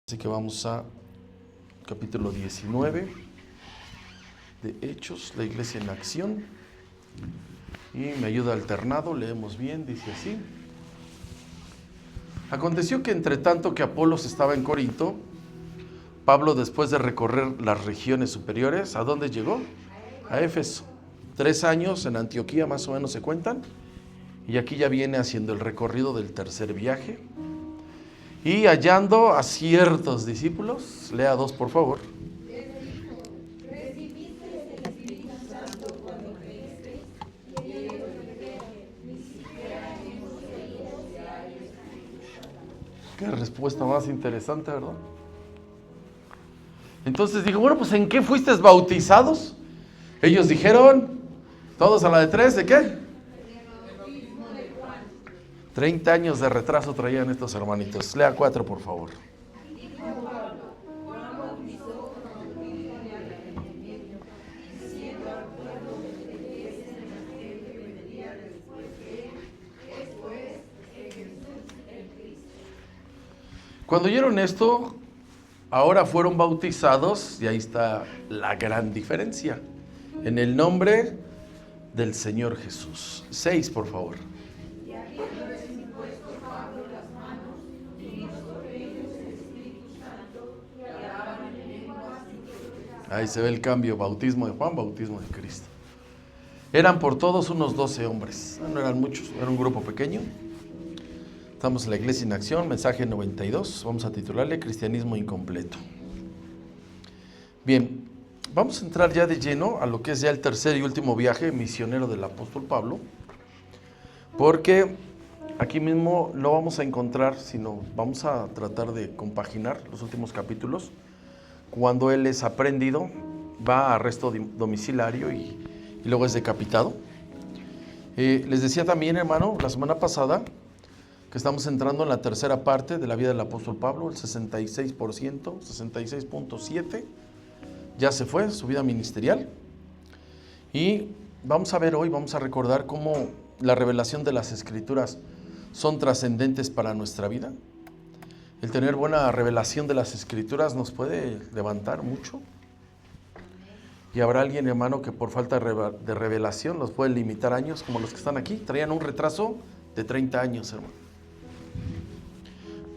Así que vamos a capítulo 19 de Hechos, la iglesia en acción. Y me ayuda alternado, leemos bien, dice así. Aconteció que entre tanto que Apolos estaba en Corinto, Pablo, después de recorrer las regiones superiores, ¿a dónde llegó? A Éfeso. 3 años en Antioquía más o menos se cuentan. Y aquí ya viene haciendo el recorrido del tercer viaje. Y hallando a ciertos discípulos, lea 2 por favor. Qué respuesta más interesante, ¿verdad? Entonces dijo, bueno, pues ¿en qué fuisteis bautizados? Ellos dijeron, todos a la de 3, ¿de qué? 30 años de retraso traían estos hermanitos. Lea 4, por favor. Cuando oyeron esto, ahora fueron bautizados, y ahí está la gran diferencia, en el nombre del Señor Jesús. 6, por favor. Ahí se ve el cambio, bautismo de Juan, bautismo de Cristo. Eran por todos unos 12 hombres, no eran muchos, era un grupo pequeño. Estamos en la iglesia en acción, mensaje 92, vamos a titularle Cristianismo incompleto. Bien, vamos a entrar ya de lleno a lo que es ya el tercer y último viaje misionero del apóstol Pablo, porque aquí mismo no vamos a encontrar, sino vamos a tratar de compaginar los últimos capítulos. Cuando él es aprendido, va a arresto domiciliario y luego es decapitado. Les decía también, hermano, la semana pasada, que estamos entrando en la tercera parte de la vida del apóstol Pablo, el 66%, 66.7%, ya se fue, su vida ministerial. Y vamos a ver hoy, vamos a recordar cómo la revelación de las Escrituras son trascendentes para nuestra vida. El tener buena revelación de las Escrituras nos puede levantar mucho. Y habrá alguien, hermano, que por falta de revelación los puede limitar años, como los que están aquí. Traían un retraso de 30 años, hermano.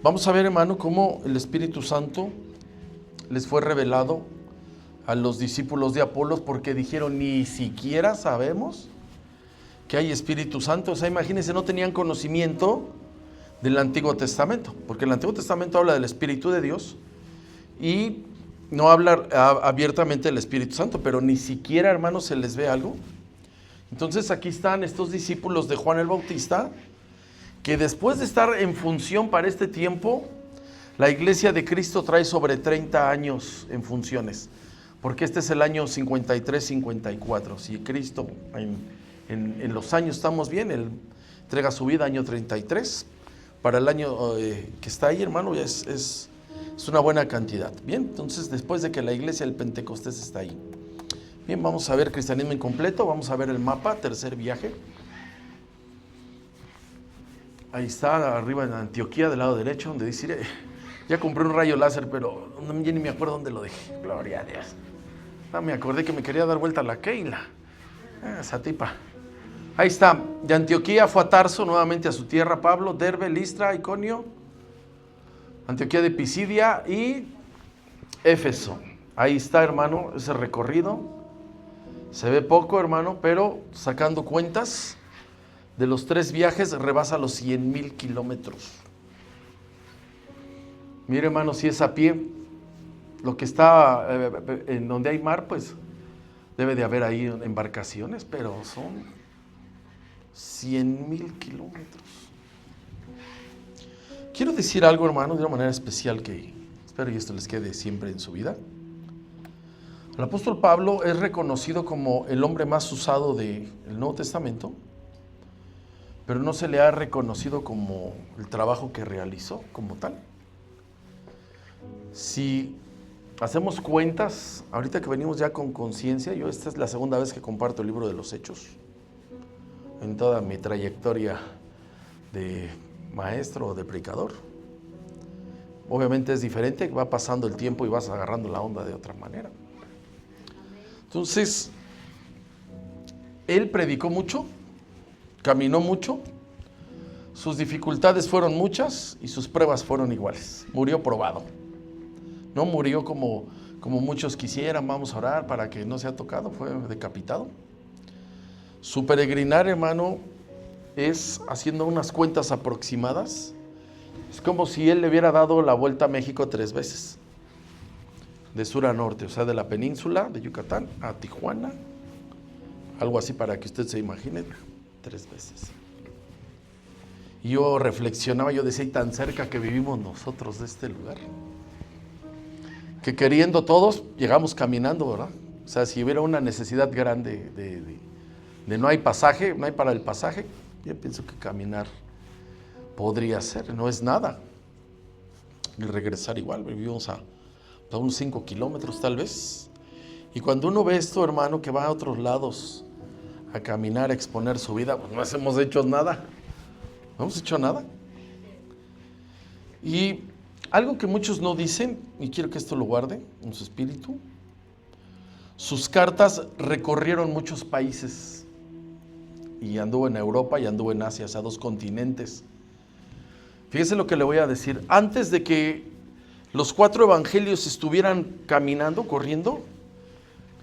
Vamos a ver, hermano, cómo el Espíritu Santo les fue revelado a los discípulos de Apolos, porque dijeron, ni siquiera sabemos que hay Espíritu Santo. O sea, imagínense, no tenían conocimiento del Antiguo Testamento, porque el Antiguo Testamento habla del Espíritu de Dios y no habla abiertamente del Espíritu Santo, pero ni siquiera, hermanos, se les ve algo. Entonces aquí están estos discípulos de Juan el Bautista, que después de estar en función para este tiempo, la iglesia de Cristo trae sobre 30 años en funciones, porque este es el año 53-54. Si Cristo en los años estamos bien, Él entrega su vida año 33, para el año que está ahí, hermano, es una buena cantidad. Bien, entonces después de que la iglesia del Pentecostés está ahí. Bien, vamos a ver cristianismo incompleto, vamos a ver el mapa, tercer viaje. Ahí está, arriba en Antioquía, del lado derecho, donde dice, ya compré un rayo láser, pero ya ni me acuerdo dónde lo dejé. Gloria a Dios. Me acordé que me quería dar vuelta a la Keila. Esa tipa. Ahí está, de Antioquía fue a Tarso, nuevamente a su tierra, Pablo, Derbe, Listra, Iconio, Antioquía de Pisidia y Éfeso. Ahí está, hermano, ese recorrido. Se ve poco, hermano, pero sacando cuentas, de los 3 viajes rebasa los 100,000 kilómetros. Mire, hermano, si es a pie, lo que está en donde hay mar, pues debe de haber ahí embarcaciones, pero son 100,000 kilómetros. Quiero decir algo, hermano, de una manera especial que espero y esto les quede siempre en su vida. El apóstol Pablo es reconocido como el hombre más usado del Nuevo Testamento, pero no se le ha reconocido como el trabajo que realizó como tal. Si hacemos cuentas, ahorita que venimos ya con conciencia, esta es la segunda vez que comparto el libro de los Hechos, en toda mi trayectoria de maestro o de predicador. obviamente es diferente, va pasando el tiempo y vas agarrando la onda de otra manera. Entonces, él predicó mucho, caminó mucho, sus dificultades fueron muchas y sus pruebas fueron iguales. Murió probado. No murió como muchos quisieran, vamos a orar para que no sea tocado, fue decapitado. Su peregrinar, hermano, es haciendo unas cuentas aproximadas. Es como si él le hubiera dado la vuelta a México 3 veces. De sur a norte, o sea, de la península de Yucatán a Tijuana. Algo así para que usted se imagine, 3 veces. Y yo reflexionaba, yo decía, y tan cerca que vivimos nosotros de este lugar. Que queriendo todos, llegamos caminando, ¿verdad? O sea, si hubiera una necesidad grande de no hay pasaje, no hay para el pasaje, yo pienso que caminar podría ser, no es nada. Y regresar igual, vivimos a unos 5 kilómetros tal vez. Y cuando uno ve esto, hermano, que va a otros lados a caminar, a exponer su vida, pues no hemos hecho nada. No hemos hecho nada. Y algo que muchos no dicen, y quiero que esto lo guarde en su espíritu, sus cartas recorrieron muchos países. Y anduvo en Europa y anduvo en Asia, o sea, 2 continentes. Fíjese lo que le voy a decir. Antes de que los 4 evangelios estuvieran caminando, corriendo,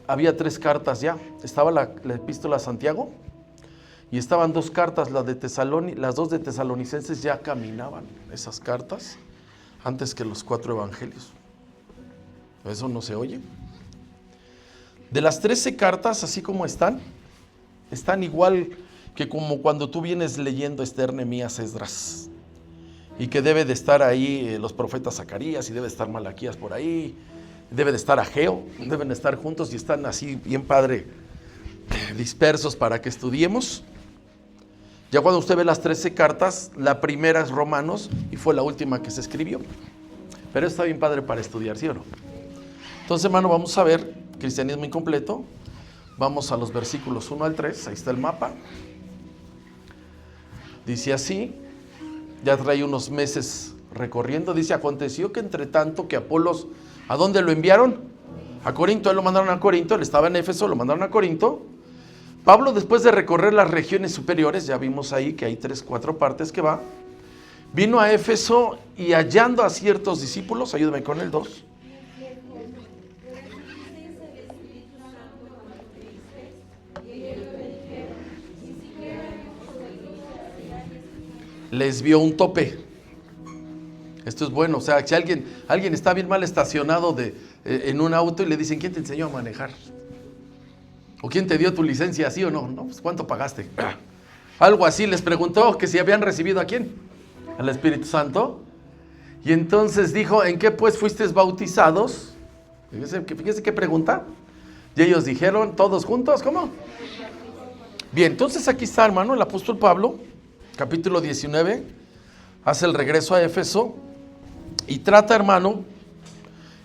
había 3 cartas ya. Estaba la epístola a Santiago y estaban 2 cartas, las 2 de Tesalonicenses ya caminaban esas cartas antes que los 4 evangelios. Eso no se oye. De las 13 cartas, así como están igual que como cuando tú vienes leyendo Esther, Nehemías, Esdras. Y que debe de estar ahí los profetas Zacarías y debe de estar Malaquías por ahí, debe de estar Ageo, deben de estar juntos y están así bien padre, dispersos para que estudiemos. Ya cuando usted ve las 13 cartas, la primera es Romanos y fue la última que se escribió. Pero está bien padre para estudiar, ¿sí o no? Entonces, hermano, vamos a ver Cristianismo Incompleto. Vamos a los versículos 1 al 3, ahí está el mapa. Dice así, ya trae unos meses recorriendo, dice, aconteció que entre tanto que Apolos, ¿a dónde lo enviaron? A Corinto, él lo mandaron a Corinto, él estaba en Éfeso, lo mandaron a Corinto. Pablo, después de recorrer las regiones superiores, ya vimos ahí que hay 3, 4 partes que va, vino a Éfeso y hallando a ciertos discípulos, ayúdame con el 2. Les vio un tope. Esto es bueno, o sea, si alguien está bien mal estacionado en un auto y le dicen, ¿quién te enseñó a manejar? ¿O quién te dio tu licencia, sí o no? No, pues ¿cuánto pagaste? Algo así, les preguntó que si habían recibido ¿a quién? Al Espíritu Santo. Y entonces dijo, ¿en qué pues fuisteis bautizados? Fíjese qué pregunta. Y ellos dijeron, todos juntos, ¿cómo? Bien, entonces aquí está, hermano, el apóstol Pablo, capítulo 19, hace el regreso a Éfeso y trata, hermano,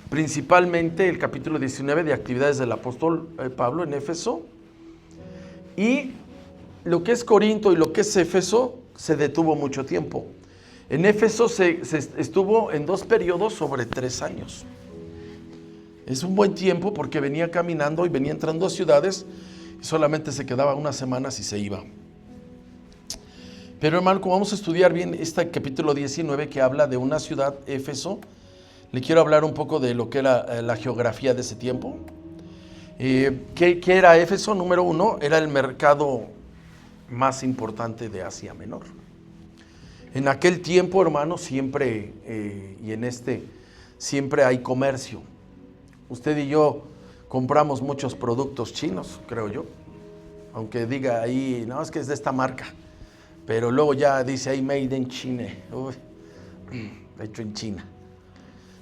principalmente el capítulo 19 de actividades del apóstol Pablo en Éfeso. Y lo que es Corinto y lo que es Éfeso se detuvo mucho tiempo. En Éfeso se estuvo en 2 periodos sobre 3 años. Es un buen tiempo porque venía caminando y venía entrando a ciudades y solamente se quedaba unas semanas y se iba. Pero hermano, como vamos a estudiar bien este capítulo 19 que habla de una ciudad, Éfeso, le quiero hablar un poco de lo que era la geografía de ese tiempo. ¿Qué era Éfeso? Número 1, era el mercado más importante de Asia Menor. En aquel tiempo, hermano, siempre, siempre hay comercio. Usted y yo compramos muchos productos chinos, creo yo. Aunque diga ahí, no, es que es de esta marca. Pero luego ya dice ahí made in China, hecho en China.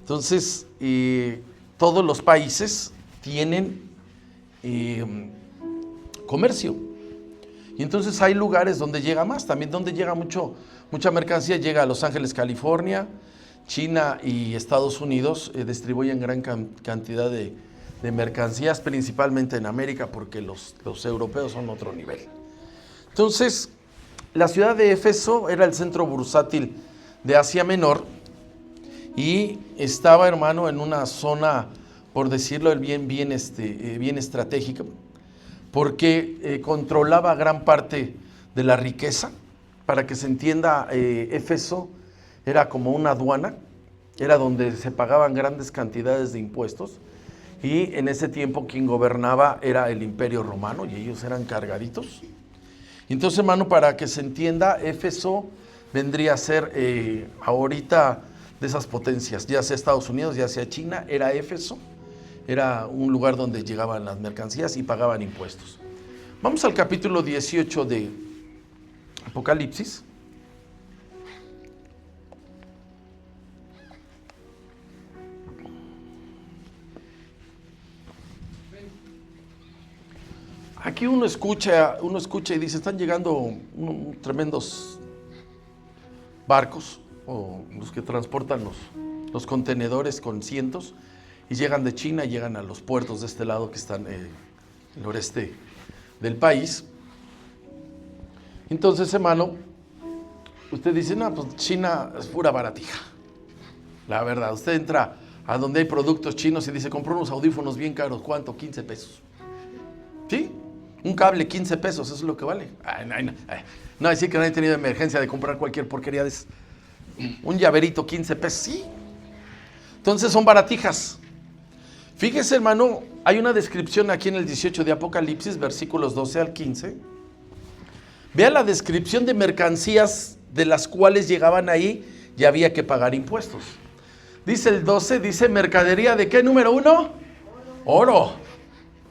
Entonces, todos los países tienen comercio. Y entonces hay lugares donde llega más, también donde llega mucha mercancía, llega a Los Ángeles, California, China y Estados Unidos, distribuyen gran cantidad de mercancías, principalmente en América, porque los europeos son otro nivel. Entonces, la ciudad de Éfeso era el centro bursátil de Asia Menor y estaba, hermano, en una zona, por decirlo bien estratégica, porque controlaba gran parte de la riqueza. Para que se entienda, Éfeso era como una aduana, era donde se pagaban grandes cantidades de impuestos, y en ese tiempo quien gobernaba era el Imperio Romano y ellos eran cargaditos. Entonces, hermano, para que se entienda, Éfeso vendría a ser ahorita de esas potencias, ya sea Estados Unidos, ya sea China, era Éfeso, era un lugar donde llegaban las mercancías y pagaban impuestos. Vamos al capítulo 18 de Apocalipsis. Aquí uno escucha y dice, están llegando tremendos barcos, o los que transportan los contenedores con cientos, y llegan de China y llegan a los puertos de este lado que están en el noreste del país. Entonces, hermano, usted dice, no, pues China es pura baratija. La verdad, usted entra a donde hay productos chinos y dice, compró unos audífonos bien caros, ¿cuánto? 15 pesos. ¿Sí? Un cable, 15 pesos, eso es lo que vale. No, decir que no he tenido emergencia de comprar cualquier porquería de eso. Un llaverito, 15 pesos, sí. Entonces son baratijas. Fíjese, hermano, hay una descripción aquí en el 18 de Apocalipsis, versículos 12 al 15. Vea la descripción de mercancías de las cuales llegaban ahí y había que pagar impuestos. Dice el 12, dice mercadería de ¿qué número 1? Oro.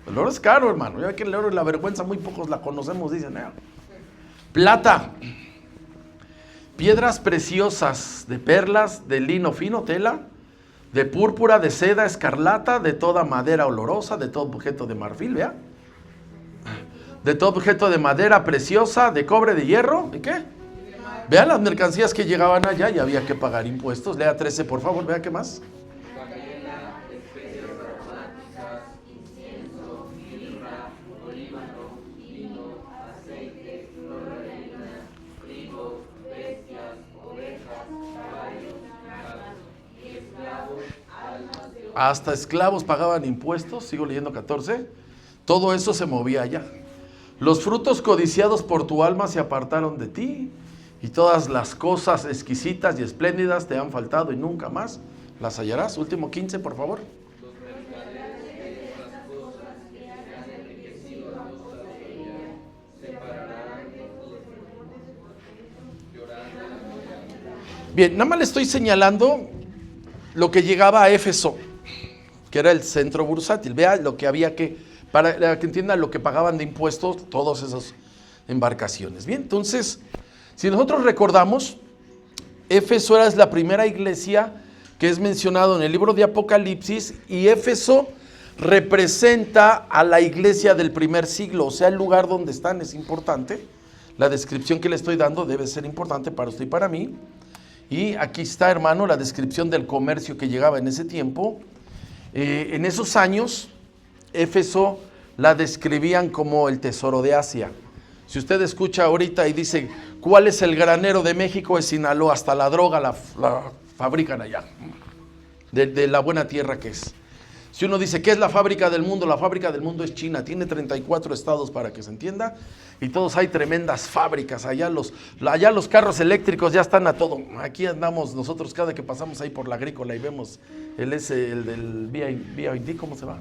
El oro es caro, hermano. Ya que el oro y la vergüenza muy pocos la conocemos, dicen. Plata. Piedras preciosas, de perlas, de lino fino, tela, de púrpura, de seda, escarlata, de toda madera olorosa, de todo objeto de marfil, vea. De todo objeto de madera preciosa, de cobre, de hierro, ¿de qué? Vean las mercancías que llegaban allá y había que pagar impuestos. Lea 13, por favor, vea qué más. Hasta esclavos pagaban impuestos, sigo leyendo 14. Todo eso se movía allá. Los frutos codiciados por tu alma se apartaron de ti, y todas las cosas exquisitas y espléndidas te han faltado y nunca más las hallarás. Último 15, por favor. Bien, nada más le estoy señalando lo que llegaba a Éfeso, que era el centro bursátil. Vea lo que había para que entiendan lo que pagaban de impuestos todas esas embarcaciones. Bien, entonces, si nosotros recordamos, Éfeso era la primera iglesia que es mencionado en el libro de Apocalipsis, y Éfeso representa a la iglesia del primer siglo, o sea, el lugar donde están es importante. La descripción que le estoy dando debe ser importante para usted y para mí. Y aquí está, hermano, la descripción del comercio que llegaba en ese tiempo. En esos años, Éfeso la describían como el tesoro de Asia. Si usted escucha ahorita y dice, ¿cuál es el granero de México? Es Sinaloa, hasta la droga la fabrican allá, de la buena tierra que es. Si uno dice, ¿qué es la fábrica del mundo? La fábrica del mundo es China, tiene 34 estados para que se entienda, y todos hay tremendas fábricas, allá los carros eléctricos ya están a todo. Aquí andamos nosotros cada que pasamos ahí por la agrícola y vemos el del BYD, ¿cómo se llama?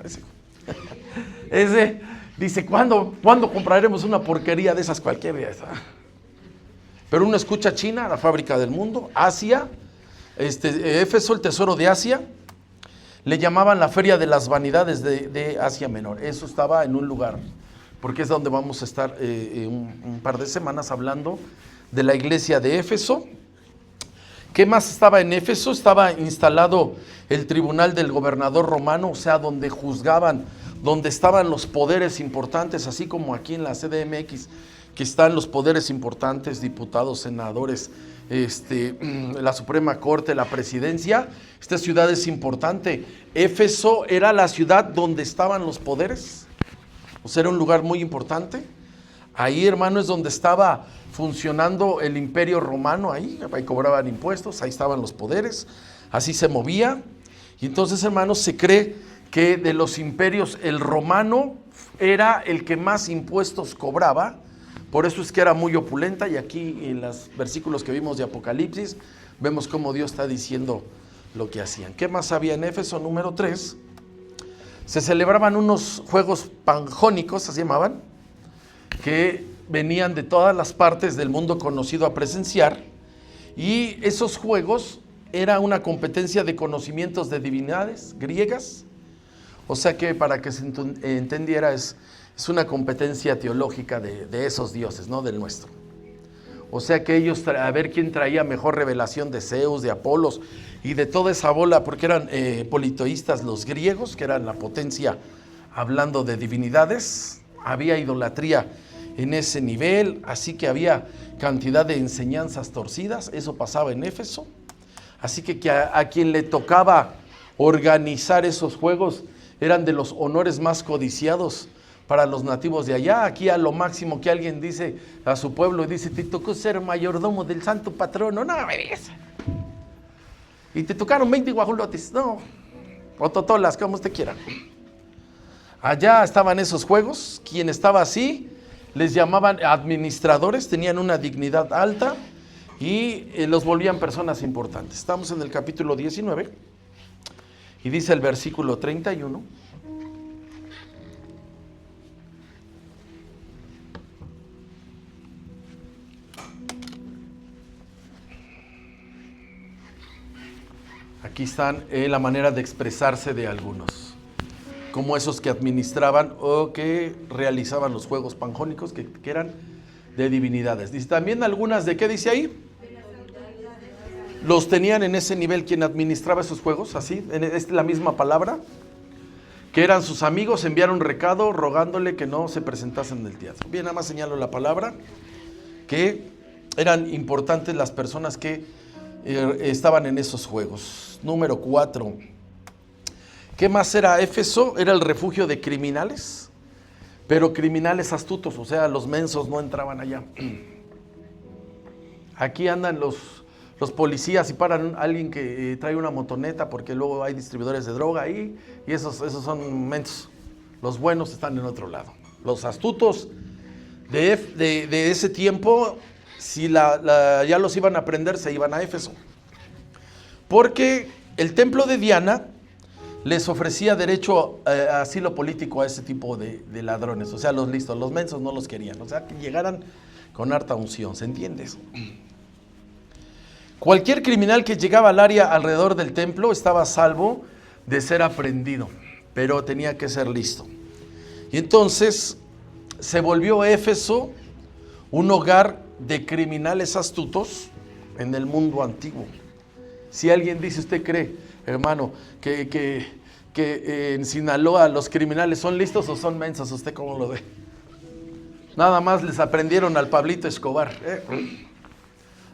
Ese dice, ¿cuándo compraremos una porquería de esas cualquier día? Pero uno escucha China, la fábrica del mundo, Asia, Éfeso, el tesoro de Asia. Le llamaban la feria de las vanidades de Asia Menor. Eso estaba en un lugar, porque es donde vamos a estar un par de semanas hablando de la iglesia de Éfeso. ¿Qué más estaba en Éfeso? Estaba instalado el tribunal del gobernador romano, o sea, donde juzgaban, donde estaban los poderes importantes, así como aquí en la CDMX, que están los poderes importantes, diputados, senadores, la Suprema Corte, la presidencia. Esta ciudad es importante. Éfeso era la ciudad donde estaban los poderes, o sea, era un lugar muy importante. Ahí, hermano, es donde estaba funcionando el Imperio Romano, ahí cobraban impuestos, ahí estaban los poderes. así se movía. Y entonces, hermanos, se cree que de los imperios el romano era el que más impuestos cobraba, por eso es que era muy opulenta, y aquí en los versículos que vimos de Apocalipsis vemos cómo Dios está diciendo lo que hacían. ¿Qué más había en Éfeso? Número 3, se celebraban unos juegos panjónicos, se llamaban, que venían de todas las partes del mundo conocido a presenciar, y esos juegos era una competencia de conocimientos de divinidades griegas, o sea que para que se entendiera es una competencia teológica de esos dioses, no del nuestro. O sea que ellos, a ver quién traía mejor revelación de Zeus, de Apolos y de toda esa bola, porque eran politeístas los griegos, que eran la potencia hablando de divinidades. Había idolatría en ese nivel, así que había cantidad de enseñanzas torcidas, eso pasaba en Éfeso. Así que a quien le tocaba organizar esos juegos eran de los honores más codiciados para los nativos de allá. Aquí a lo máximo que alguien dice a su pueblo y dice, te tocó ser mayordomo del santo patrono, no me digas. Y te tocaron 20 guajolotes, no, o totolas, como usted quiera. Allá estaban esos juegos, quien estaba así, les llamaban administradores, tenían una dignidad alta y los volvían personas importantes. Estamos en el capítulo 19 y dice el versículo 31. Aquí están la manera de expresarse de algunos, como esos que administraban o que realizaban los juegos panjónicos, que eran de divinidades. Dice también algunas, ¿de qué dice ahí? Los tenían en ese nivel quien administraba esos juegos, así, es la misma palabra, que eran sus amigos, enviaron un recado rogándole que no se presentasen en el teatro. Bien, nada más señalo la palabra, que eran importantes las personas que estaban en esos juegos. Número 4. ¿Qué más era Éfeso? Era el refugio de criminales, pero criminales astutos, o sea, los mensos no entraban allá. Aquí andan los policías y paran a alguien que trae una motoneta, porque luego hay distribuidores de droga ahí, y esos son mensos. Los buenos están en otro lado. Los astutos de ese tiempo, si ya los iban a prender, se iban a Éfeso. Porque el templo de Diana les ofrecía derecho a asilo político a ese tipo de ladrones. O sea, los listos, los mensos no los querían. O sea, que llegaran con harta unción, ¿se entiende eso? Cualquier criminal que llegaba al área alrededor del templo estaba a salvo de ser aprehendido, pero tenía que ser listo. Y entonces se volvió Éfeso un hogar de criminales astutos en el mundo antiguo. Si alguien dice, ¿usted cree, hermano, que en Sinaloa los criminales son listos o son mensos? ¿Usted cómo lo ve? Nada más les aprendieron al Pablito Escobar.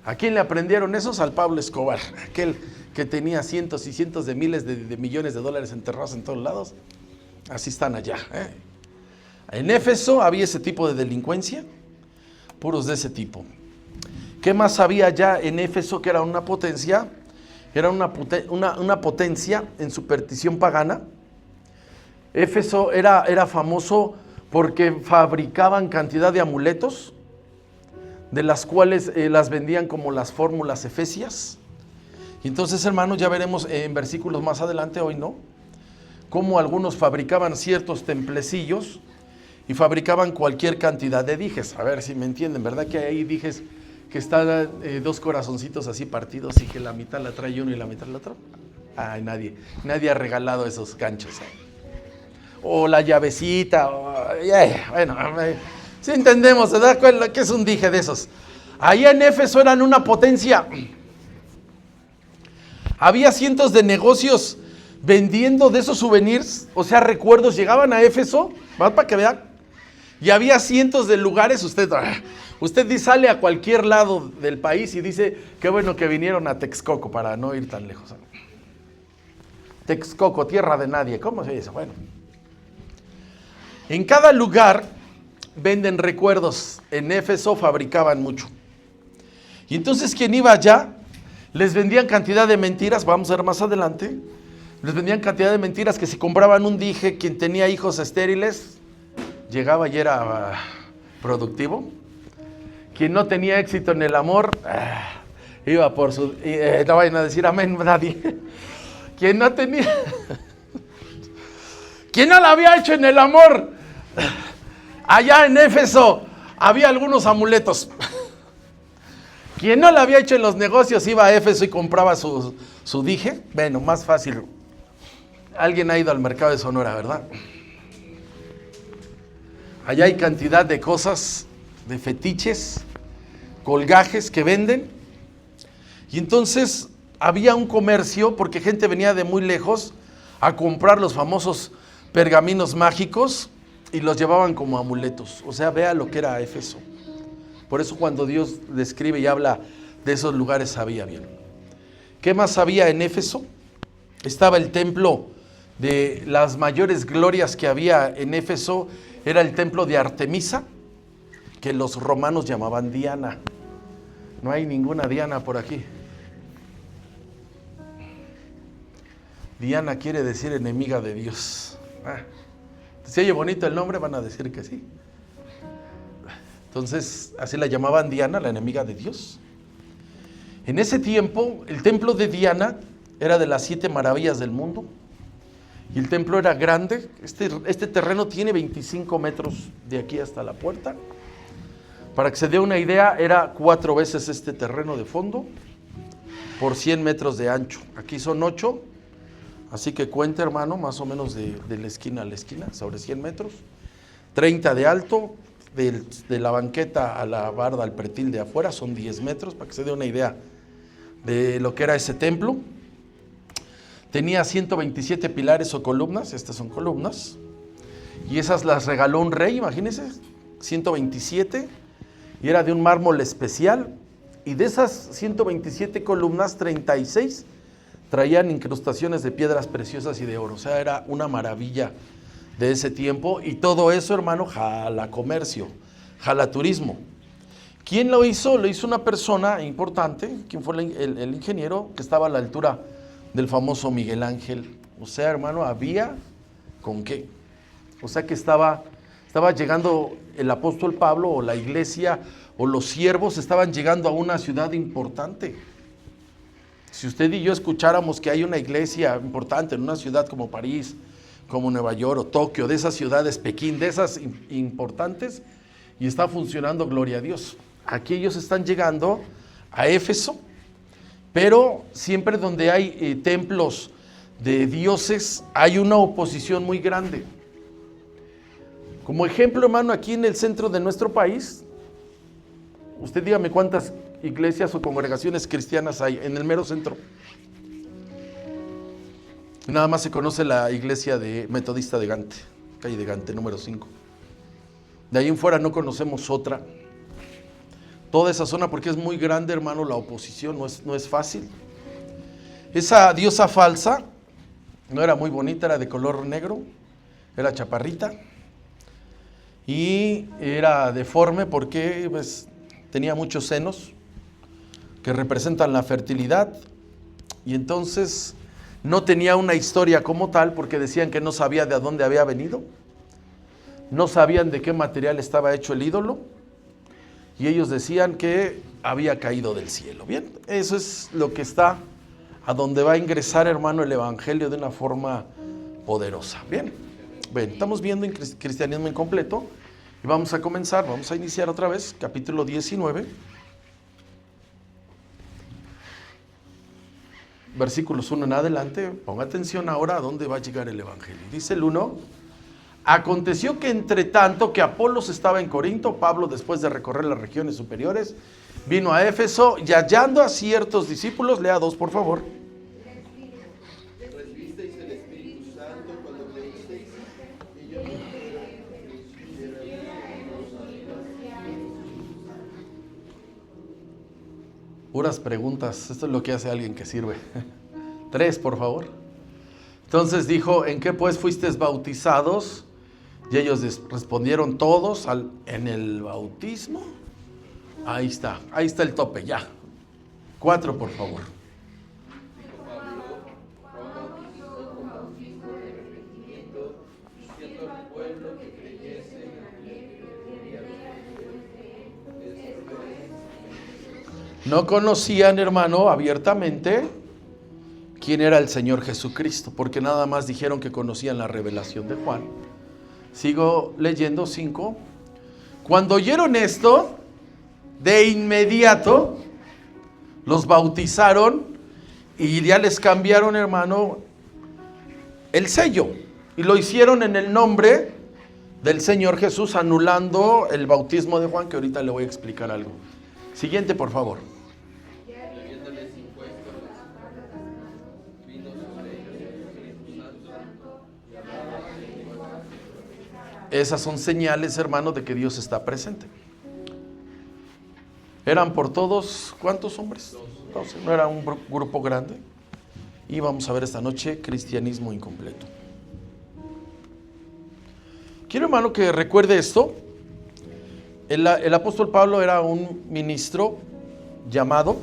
¿A quién le aprendieron esos? Al Pablo Escobar, aquel que tenía cientos y cientos de miles de millones de dólares enterrados en todos lados. Así están allá. En Éfeso había ese tipo de delincuencia, puros de ese tipo. ¿Qué más había allá en Éfeso que era una potencia? Era una potencia en superstición pagana. Éfeso era famoso porque fabricaban cantidad de amuletos, de las cuales las vendían como las fórmulas efesias. Y entonces, hermanos, ya veremos en versículos más adelante, hoy no, cómo algunos fabricaban ciertos templecillos y fabricaban cualquier cantidad de dijes. A ver si me entienden, ¿verdad? Que hay dijes que están dos corazoncitos así partidos y que la mitad la trae uno y la mitad el otro. Ay, nadie ha regalado esos ganchos. O la llavecita, bueno, si entendemos, ¿se da cuenta que es un dije de esos? Ahí en Éfeso eran una potencia. Había cientos de negocios vendiendo de esos souvenirs, o sea, recuerdos, llegaban a Éfeso, más para que vean, y había cientos de lugares. Usted sale a cualquier lado del país y dice, qué bueno que vinieron a Texcoco, para no ir tan lejos. Texcoco, tierra de nadie, ¿cómo se dice? Bueno, en cada lugar venden recuerdos. En Éfeso fabricaban mucho. Y entonces quien iba allá Les vendían cantidad de mentiras, vamos a ver más adelante. Les vendían cantidad de mentiras que si compraban un dije, quien tenía hijos estériles, llegaba y era productivo. Quien no tenía éxito en el amor, iba por su... no vayan a decir amén nadie. Quien no tenía... quien no lo había hecho en el amor, allá en Éfeso había algunos amuletos. Quien no lo había hecho en los negocios iba a Éfeso y compraba su dije. Bueno, más fácil. Alguien ha ido al mercado de Sonora, ¿verdad? Allá hay cantidad de cosas, de fetiches, colgajes que venden. Y entonces había un comercio porque gente venía de muy lejos a comprar los famosos pergaminos mágicos y los llevaban como amuletos. O sea, vea lo que era Éfeso. Por eso cuando Dios describe y habla de esos lugares sabía bien. ¿Qué más había en Éfeso? Estaba el templo de las mayores glorias que había en Éfeso. Era el templo de Artemisa, que los romanos llamaban Diana. No hay ninguna Diana por aquí. Diana quiere decir enemiga de Dios. Si oye bonito el nombre, van a decir que sí. Entonces, así la llamaban Diana, la enemiga de Dios. En ese tiempo, el templo de Diana era de las 7 maravillas del mundo. Y el templo era grande. Este terreno tiene 25 metros de aquí hasta la puerta. Para que se dé una idea, era 4 veces este terreno de fondo por 100 metros de ancho. Aquí son 8. Así que cuenta, hermano, más o menos de la esquina a la esquina, sobre 100 metros. 30 de alto. De la banqueta a la barda, al pretil de afuera, son 10 metros, para que se dé una idea de lo que era ese templo. Tenía 127 pilares o columnas, estas son columnas, y esas las regaló un rey, imagínense, 127, y era de un mármol especial, y de esas 127 columnas, 36 traían incrustaciones de piedras preciosas y de oro. O sea, era una maravilla de ese tiempo, y todo eso, hermano, jala comercio, jala turismo. ¿Quién lo hizo? Lo hizo una persona importante. ¿Quién fue el ingeniero? Que estaba a la altura del famoso Miguel Ángel. O sea, hermano, había con qué. O sea que estaba llegando el apóstol Pablo, o la iglesia, o los siervos estaban llegando a una ciudad importante. Si usted y yo escucháramos que hay una iglesia importante en una ciudad como París, como Nueva York o Tokio, de esas ciudades, Pekín, de esas importantes, y está funcionando, gloria a Dios. Aquí ellos están llegando a Éfeso, pero siempre donde hay templos de dioses, hay una oposición muy grande. Como ejemplo, hermano, aquí en el centro de nuestro país, usted dígame cuántas iglesias o congregaciones cristianas hay en el mero centro. Nada más se conoce la iglesia de Metodista de Gante, calle de Gante, número 5. De ahí en fuera no conocemos otra. Toda esa zona, porque es muy grande, hermano, la oposición no es fácil. Esa diosa falsa no era muy bonita, era de color negro, era chaparrita y era deforme porque pues, tenía muchos senos que representan la fertilidad, y entonces no tenía una historia como tal, porque decían que no sabía de dónde había venido, no sabían de qué material estaba hecho el ídolo, y ellos decían que había caído del cielo. Bien, eso es lo que está a donde va a ingresar, hermano, el evangelio de una forma poderosa. Bien, estamos viendo en Cristianismo Incompleto, y vamos a iniciar otra vez, capítulo 19. Versículos 1 en adelante. Ponga atención ahora a dónde va a llegar el evangelio. Dice el 1: aconteció que entre tanto que Apolos estaba en Corinto, Pablo, después de recorrer las regiones superiores, vino a Éfeso, y hallando a ciertos discípulos, lea 2 por favor. ¿Recibisteis el Espíritu Santo cuando creísteis? Puras preguntas, esto es lo que hace alguien que sirve. 3, por favor. Entonces dijo: ¿en qué pues fuisteis bautizados? Y ellos respondieron todos en el bautismo. Ahí está el tope, ya. 4, por favor. No conocían, hermano, abiertamente quién era el Señor Jesucristo, porque nada más dijeron que conocían la revelación de Juan. Sigo leyendo 5. Cuando oyeron esto, de inmediato los bautizaron y ya les cambiaron, hermano, el sello. Y lo hicieron en el nombre del Señor Jesús, anulando el bautismo de Juan, que ahorita le voy a explicar algo. Siguiente, por favor. Esas son señales, hermanos, de que Dios está presente. Eran por todos, ¿cuántos hombres? 12. No era un grupo grande. Y vamos a ver esta noche cristianismo incompleto. Quiero, hermano, que recuerde esto. El apóstol Pablo era un ministro llamado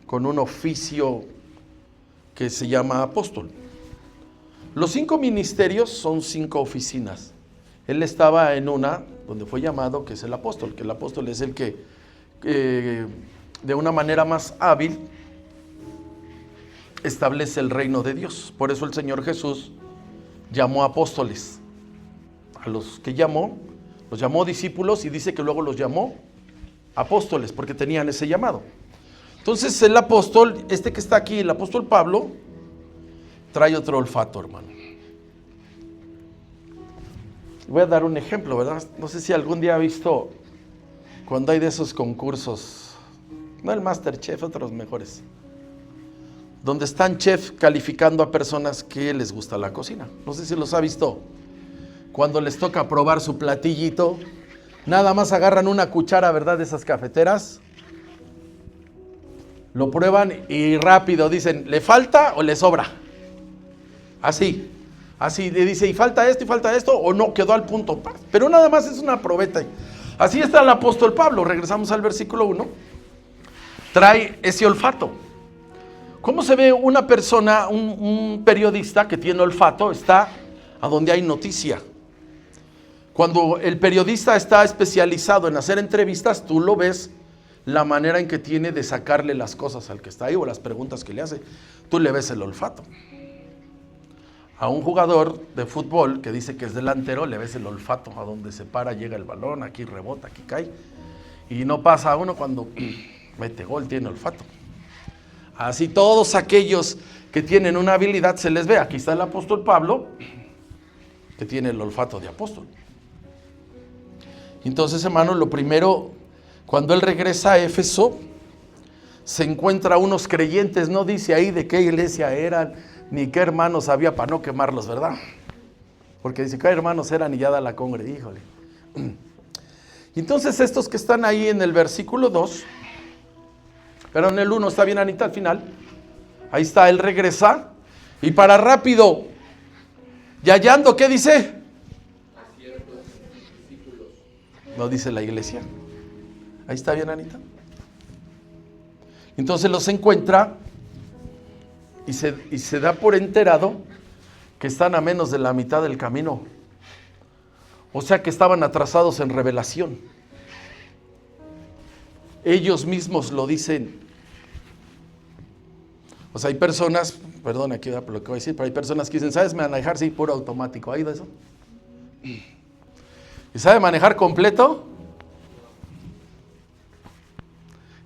con un oficio que se llama apóstol. Los 5 ministerios son 5 oficinas. Él estaba en una donde fue llamado, que es el apóstol, que el apóstol es el que de una manera más hábil establece el reino de Dios. Por eso el Señor Jesús llamó apóstoles. A los que llamó, los llamó discípulos y dice que luego los llamó apóstoles porque tenían ese llamado. Entonces el apóstol, este que está aquí, el apóstol Pablo, trae otro olfato, hermano. Voy a dar un ejemplo, ¿verdad? No sé si algún día ha visto cuando hay de esos concursos, no el MasterChef, otros mejores, donde están chefs calificando a personas que les gusta la cocina. No sé si los ha visto. Cuando les toca probar su platillito, nada más agarran una cuchara, ¿verdad? De esas cafeteras, lo prueban y rápido dicen, ¿le falta o le sobra? Así le dice, y falta esto, o no, quedó al punto. Pero nada más es una probeta. Así está el apóstol Pablo. Regresamos al versículo 1. Trae ese olfato. ¿Cómo se ve una persona, un periodista que tiene olfato? Está a donde hay noticia. Cuando el periodista está especializado en hacer entrevistas, tú lo ves, la manera en que tiene de sacarle las cosas al que está ahí o las preguntas que le hace. Tú le ves el olfato. A un jugador de fútbol que dice que es delantero, le ves el olfato, a donde se para, llega el balón, aquí rebota, aquí cae. Y no pasa a uno cuando mete gol, tiene olfato. Así todos aquellos que tienen una habilidad se les ve. Aquí está el apóstol Pablo, que tiene el olfato de apóstol. Entonces, hermano, lo primero, cuando él regresa a Éfeso, se encuentra unos creyentes, no dice ahí de qué iglesia eran, ni qué hermanos había para no quemarlos, ¿verdad? Porque dice, ¿qué hermanos eran? Y ya da la congre, híjole. Y entonces estos que están ahí en el versículo 2, pero en el 1 está bien, Anita, al final, ahí está, él regresa, y para rápido, y hallando, ¿qué dice? No dice la iglesia. Ahí está bien, Anita. Entonces los encuentra y se da por enterado que están a menos de la mitad del camino. O sea que estaban atrasados en revelación. Ellos mismos lo dicen. O sea, hay personas, perdón, aquí por lo que voy a decir, pero hay personas que dicen, ¿sabes manejar? Sí, puro automático. ¿Ha ido eso? ¿Y sabe manejar completo?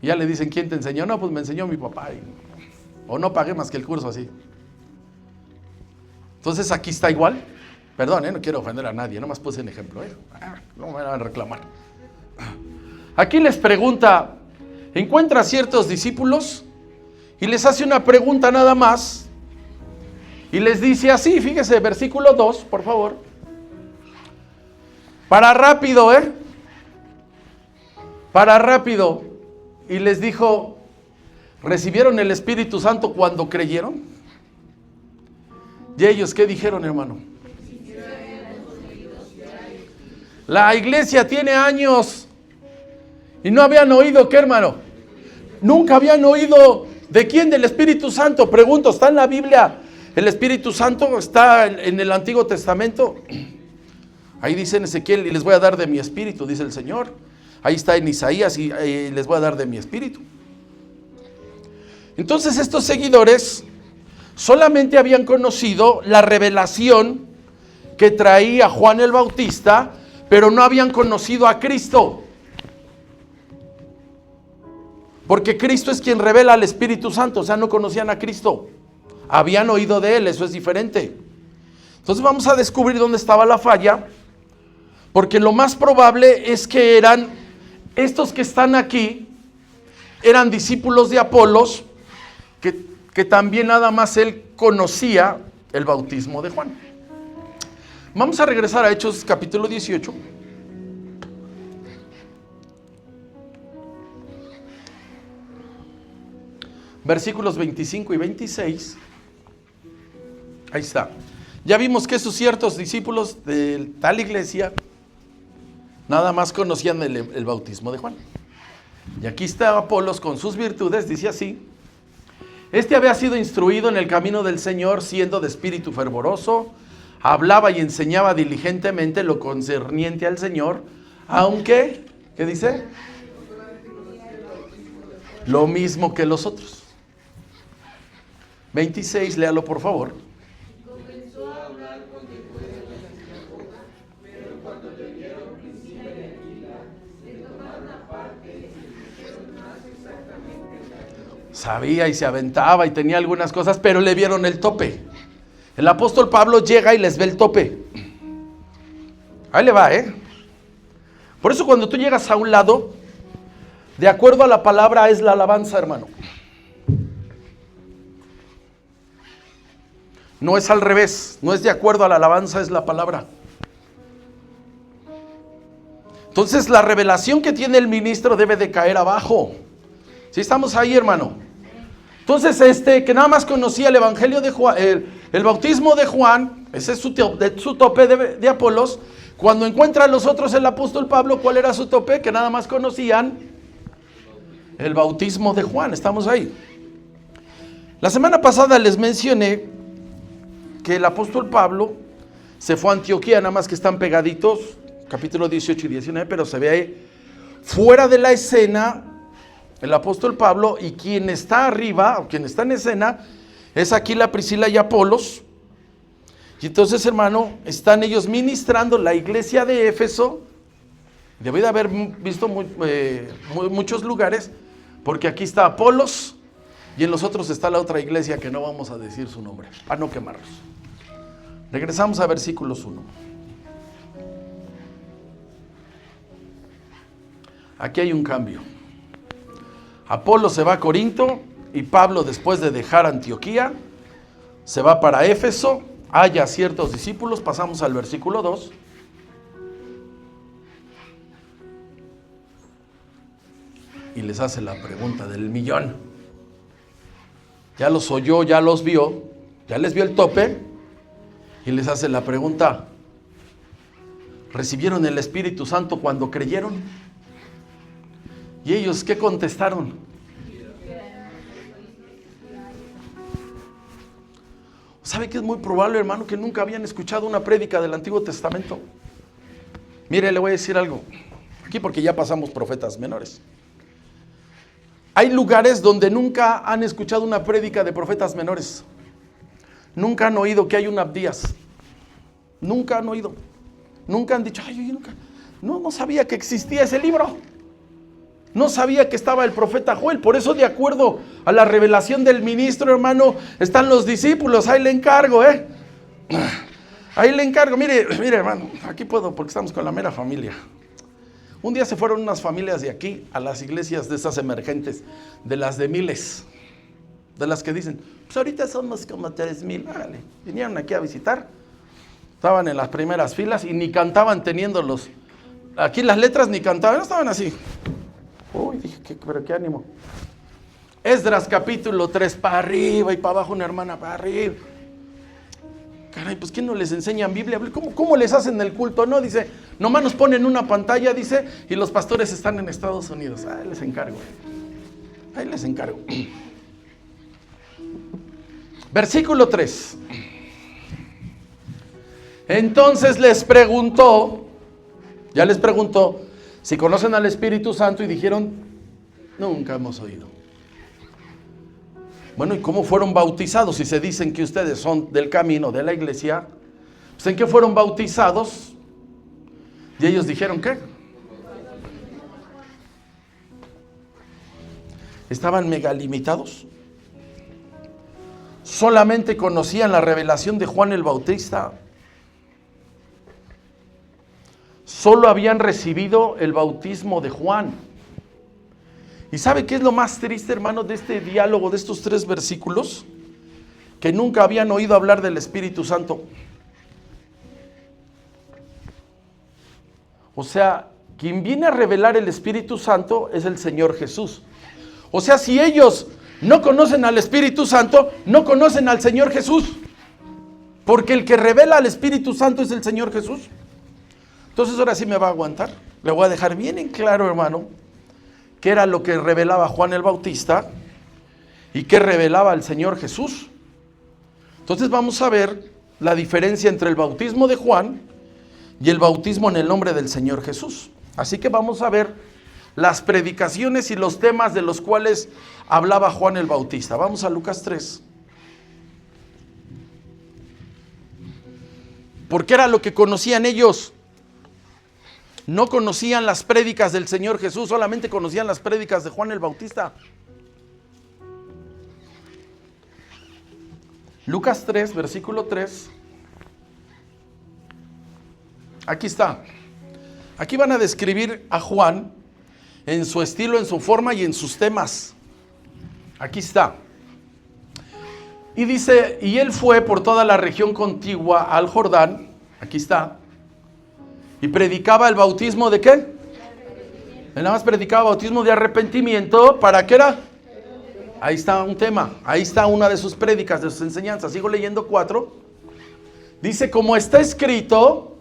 Y ya le dicen, ¿quién te enseñó? No, pues me enseñó mi papá. O no pagué más que el curso así. Entonces aquí está igual. Perdón, no quiero ofender a nadie, nomás puse un ejemplo. No me van a reclamar. Aquí les pregunta, encuentra ciertos discípulos y les hace una pregunta nada más. Y les dice así, fíjese, versículo 2, por favor. Para rápido, Para rápido. Y les dijo, ¿recibieron el Espíritu Santo cuando creyeron? ¿Y ellos qué dijeron, hermano? La iglesia tiene años y no habían oído, ¿qué, hermano? Nunca habían oído. ¿De quién? Del Espíritu Santo. Pregunto, ¿está en la Biblia el Espíritu Santo? ¿Está en el Antiguo Testamento? Ahí dice en Ezequiel, y les voy a dar de mi espíritu, dice el Señor. Ahí está en Isaías y les voy a dar de mi espíritu. Entonces estos seguidores solamente habían conocido la revelación que traía Juan el Bautista, pero no habían conocido a Cristo. Porque Cristo es quien revela al Espíritu Santo, o sea, no conocían a Cristo. Habían oído de Él, eso es diferente. Entonces vamos a descubrir dónde estaba la falla, porque lo más probable es que eran, estos que están aquí, eran discípulos de Apolos, que también nada más él conocía el bautismo de Juan. Vamos a regresar a Hechos capítulo 18. Versículos 25 y 26. Ahí está. Ya vimos que esos ciertos discípulos de tal iglesia nada más conocían el bautismo de Juan. Y aquí está Apolos con sus virtudes, dice así: este había sido instruido en el camino del Señor, siendo de espíritu fervoroso, hablaba y enseñaba diligentemente lo concerniente al Señor, aunque, ¿qué dice? Lo mismo que los otros. 26, léalo por favor. Sabía y se aventaba y tenía algunas cosas, pero le vieron el tope. El apóstol Pablo llega y les ve el tope. Ahí le va, Por eso cuando tú llegas a un lado, de acuerdo a la palabra es la alabanza, hermano. No es al revés, no es de acuerdo a la alabanza, es la palabra. Entonces la revelación que tiene el ministro debe de caer abajo. ¿Sí estamos ahí, hermano? Entonces que nada más conocía el evangelio de Juan, el bautismo de Juan, ese es su tope de Apolos. Cuando encuentra a los otros el apóstol Pablo, ¿cuál era su tope? Que nada más conocían el bautismo de Juan. Estamos ahí. La semana pasada les mencioné que el apóstol Pablo se fue a Antioquía, nada más que están pegaditos, capítulo 18 y 19, pero se ve ahí fuera de la escena el apóstol Pablo, y quien está arriba, o quien está en escena, es Aquila, Priscila y Apolos. Y entonces, hermano, están ellos ministrando la iglesia de Éfeso. Debe de haber visto muchos lugares, porque aquí está Apolos, y en los otros está la otra iglesia que no vamos a decir su nombre, para no quemarlos. Regresamos a versículos 1. Aquí hay un cambio. Apolo se va a Corinto y Pablo, después de dejar Antioquía, se va para Éfeso, halla ciertos discípulos. Pasamos al versículo 2. Y les hace la pregunta del millón. Ya los oyó, ya los vio, ya les vio el tope, y les hace la pregunta: ¿recibieron el Espíritu Santo cuando creyeron? ¿Y ellos qué contestaron? ¿Sabe que es muy probable, hermano, que nunca habían escuchado una prédica del Antiguo Testamento? Mire, le voy a decir algo aquí, porque ya pasamos profetas menores. Hay lugares donde nunca han escuchado una prédica de profetas menores. Nunca han oído que hay un Abdías. Nunca han oído. Nunca han dicho: ay, yo nunca. No sabía que existía ese libro. No sabía que estaba el profeta Joel. Por eso, de acuerdo a la revelación del ministro, hermano, están los discípulos. Ahí le encargo, Ahí le encargo. Mire, hermano, aquí puedo porque estamos con la mera familia. Un día se fueron unas familias de aquí a las iglesias de esas emergentes, de las de miles, de las que dicen: pues ahorita somos como 3,000. Vale. Vinieron aquí a visitar, estaban en las primeras filas y ni cantaban teniéndolos. Aquí las letras ni cantaban, estaban así. Uy, dije, pero qué ánimo. Esdras capítulo 3, para arriba y para abajo una hermana, para arriba. Caray, pues ¿quién no les enseñan Biblia? ¿Cómo les hacen el culto? No, dice, nomás nos ponen una pantalla, dice, y los pastores están en Estados Unidos. Ahí les encargo. Ahí les encargo. Versículo 3. Entonces les preguntó, Si conocen al Espíritu Santo y dijeron, nunca hemos oído. Bueno, ¿y cómo fueron bautizados? Si se dicen que ustedes son del camino, de la iglesia, pues ¿en qué fueron bautizados? Y ellos dijeron, ¿qué? Estaban mega limitados. Solamente conocían la revelación de Juan el Bautista. Solo habían recibido el bautismo de Juan. ¿Y sabe qué es lo más triste, hermanos, de este diálogo, de estos 3 versículos? Que nunca habían oído hablar del Espíritu Santo. O sea, quien viene a revelar el Espíritu Santo es el Señor Jesús. O sea, si ellos no conocen al Espíritu Santo, no conocen al Señor Jesús. Porque el que revela al Espíritu Santo es el Señor Jesús. Entonces ahora sí me va a aguantar. Le voy a dejar bien en claro, hermano, qué era lo que revelaba Juan el Bautista y qué revelaba el Señor Jesús. Entonces vamos a ver la diferencia entre el bautismo de Juan y el bautismo en el nombre del Señor Jesús. Así que vamos a ver las predicaciones y los temas de los cuales hablaba Juan el Bautista. Vamos a Lucas 3. Porque era lo que conocían ellos. No conocían las prédicas del Señor Jesús, solamente conocían las prédicas de Juan el Bautista. Lucas 3, versículo 3. Aquí está. Aquí van a describir a Juan en su estilo, en su forma y en sus temas. Aquí está. Y dice, y él fue por toda la región contigua al Jordán. Aquí está. Y predicaba el bautismo ¿de qué? Él nada más predicaba bautismo de arrepentimiento. ¿Para qué era? Ahí está un tema. Ahí está una de sus prédicas, de sus enseñanzas. Sigo leyendo 4. Dice, como está escrito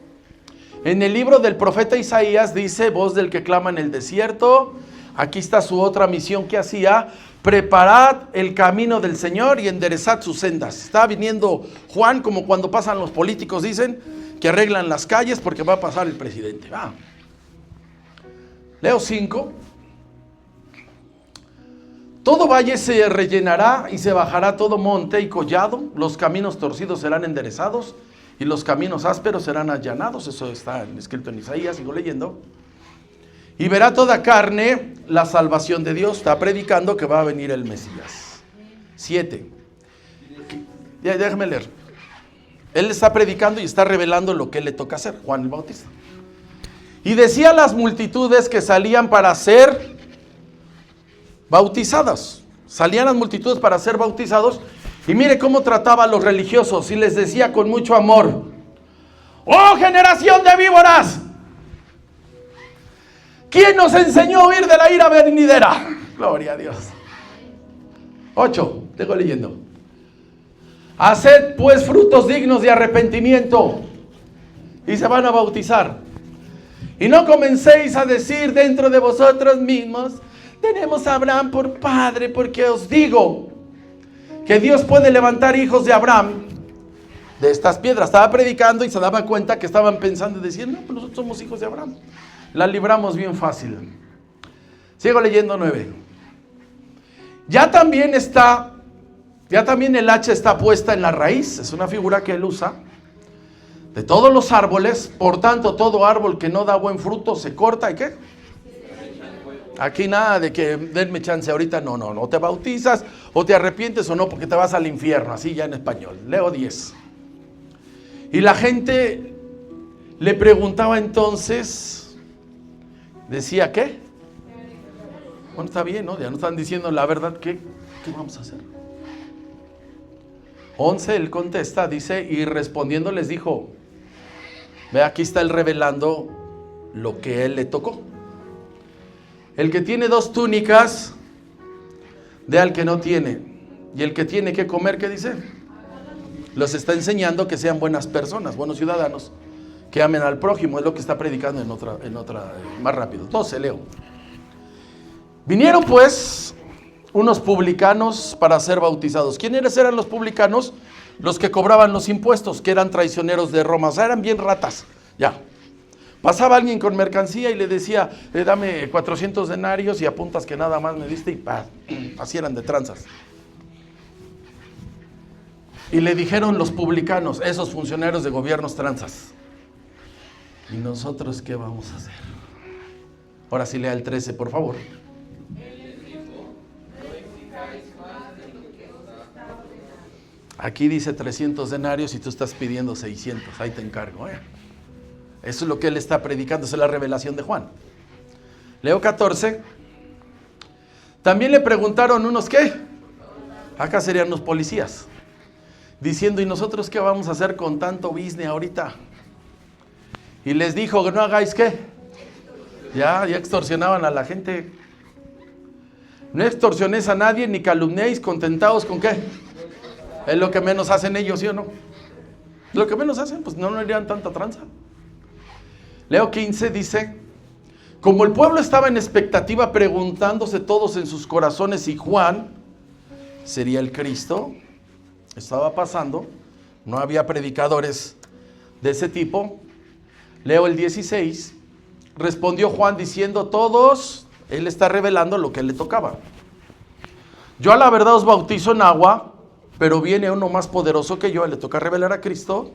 en el libro del profeta Isaías, dice, voz del que clama en el desierto. Aquí está su otra misión que hacía. Preparad el camino del Señor y enderezad sus sendas. Está viniendo Juan como cuando pasan los políticos, dicen, que arreglan las calles porque va a pasar el presidente. Leo 5. Todo valle se rellenará y se bajará todo monte y collado. Los caminos torcidos serán enderezados y los caminos ásperos serán allanados. Eso está escrito en Isaías, sigo leyendo. Y verá toda carne la salvación de Dios. Está predicando que va a venir el Mesías. 7. Déjame leer. Él está predicando y está revelando lo que él le toca hacer, Juan el Bautista. Y decía a las multitudes que salían para ser bautizadas. Salían las multitudes para ser bautizados. Y mire cómo trataba a los religiosos. Y les decía con mucho amor: ¡oh, generación de víboras! ¿Quién nos enseñó a huir de la ira venidera? Gloria a Dios. 8, dejo leyendo. Haced pues frutos dignos de arrepentimiento y se van a bautizar. Y no comencéis a decir dentro de vosotros mismos, tenemos a Abraham por padre, porque os digo que Dios puede levantar hijos de Abraham de estas piedras. Estaba predicando y se daba cuenta que estaban pensando y decían, no, pues nosotros somos hijos de Abraham. La libramos bien fácil. Sigo leyendo 9. Ya también el hacha está puesta en la raíz. Es una figura que él usa. De todos los árboles, por tanto, todo árbol que no da buen fruto se corta. ¿Y qué? Aquí nada de que denme chance ahorita. No. O te bautizas, o te arrepientes o no, porque te vas al infierno. Así ya en español. Leo 10. Y la gente le preguntaba entonces, decía, ¿qué? Bueno, está bien, ¿no? Ya no están diciendo la verdad. ¿Qué vamos a hacer? 11, él contesta, dice, y respondiendo les dijo, ve, aquí está él revelando lo que él le tocó. El que tiene 2 túnicas, dé al que no tiene. Y el que tiene que comer, ¿qué dice? Los está enseñando que sean buenas personas, buenos ciudadanos, que amen al prójimo. Es lo que está predicando en otra más rápido. 12, leo. Vinieron pues unos publicanos para ser bautizados. ¿Quiénes eran los publicanos? Los que cobraban los impuestos, que eran traicioneros de Roma. O sea, eran bien ratas. Ya. Pasaba alguien con mercancía y le decía, dame 400 denarios y apuntas que nada más me diste y ¡pah! Así eran de tranzas. Y le dijeron los publicanos, esos funcionarios de gobiernos tranzas, ¿y nosotros qué vamos a hacer? Ahora sí lea el 13, por favor. Aquí dice 300 denarios y tú estás pidiendo 600, ahí te encargo. Eso es lo que él está predicando, esa es la revelación de Juan. Leo 14. También le preguntaron unos, ¿qué? Acá serían los policías, diciendo, ¿y nosotros qué vamos a hacer con tanto business ahorita? Y les dijo, no hagáis ¿qué? Ya extorsionaban a la gente. No extorsionéis a nadie ni calumniéis, contentaos con ¿qué? Es lo que menos hacen ellos, ¿sí o no? Lo que menos hacen, pues no harían tanta tranza. Leo 15 dice, como el pueblo estaba en expectativa preguntándose todos en sus corazones si Juan sería el Cristo, estaba pasando, no había predicadores de ese tipo. Leo el 16, respondió Juan diciendo, todos, él está revelando lo que le tocaba. Yo a la verdad os bautizo en agua, pero viene uno más poderoso que yo, le toca revelar a Cristo,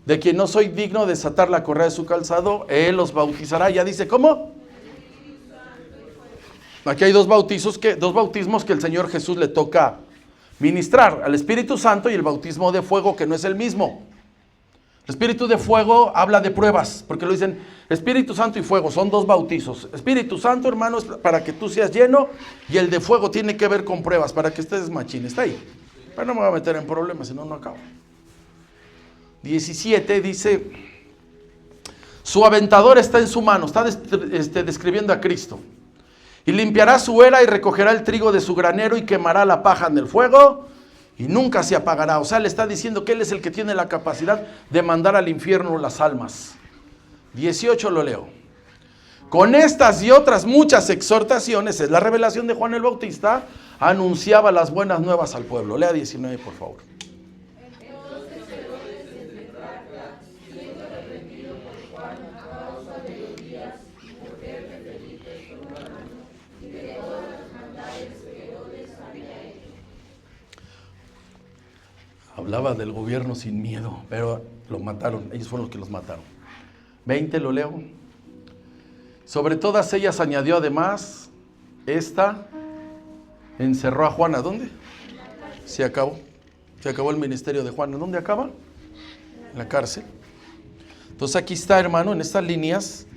de quien no soy digno de desatar la correa de su calzado, él os bautizará. Ya dice, ¿cómo? Aquí hay dos bautismos que el Señor Jesús le toca ministrar, al Espíritu Santo y el bautismo de fuego, que no es el mismo. El Espíritu de fuego habla de pruebas, porque lo dicen Espíritu Santo y fuego, son dos bautizos. Espíritu Santo, hermano, es para que tú seas lleno, y el de fuego tiene que ver con pruebas, para que estés machín. Está ahí. Pero no me voy a meter en problemas, si no, no acabo. 17 dice, su aventador está en su mano, está describiendo a Cristo. Y limpiará su era y recogerá el trigo de su granero y quemará la paja en el fuego y nunca se apagará. O sea, le está diciendo que él es el que tiene la capacidad de mandar al infierno las almas. 18 lo leo. Con estas y otras muchas exhortaciones, es la revelación de Juan el Bautista, anunciaba las buenas nuevas al pueblo. Lea 19, por favor. Hablaba del gobierno sin miedo, pero lo mataron, ellos fueron los que los mataron. 20 lo leo. Sobre todas ellas añadió además, esta encerró a Juan. ¿A dónde? Se acabó el ministerio de Juan. ¿En dónde acaba? En la cárcel. Entonces aquí está, hermano, en estas líneas,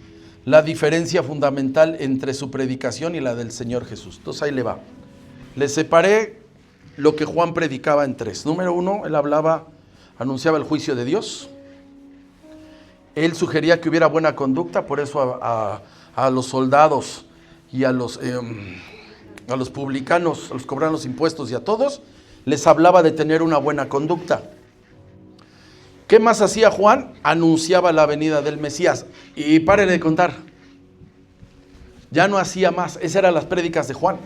la diferencia fundamental entre su predicación y la del Señor Jesús. Entonces ahí le va. Le separé lo que Juan predicaba en tres. Número 1, él anunciaba el juicio de Dios. Él sugería que hubiera buena conducta, por eso a los soldados y a los publicanos, a los que cobran los impuestos y a todos, les hablaba de tener una buena conducta. ¿Qué más hacía Juan? Anunciaba la venida del Mesías. Y párele de contar. Ya no hacía más. Esas eran las prédicas de Juan.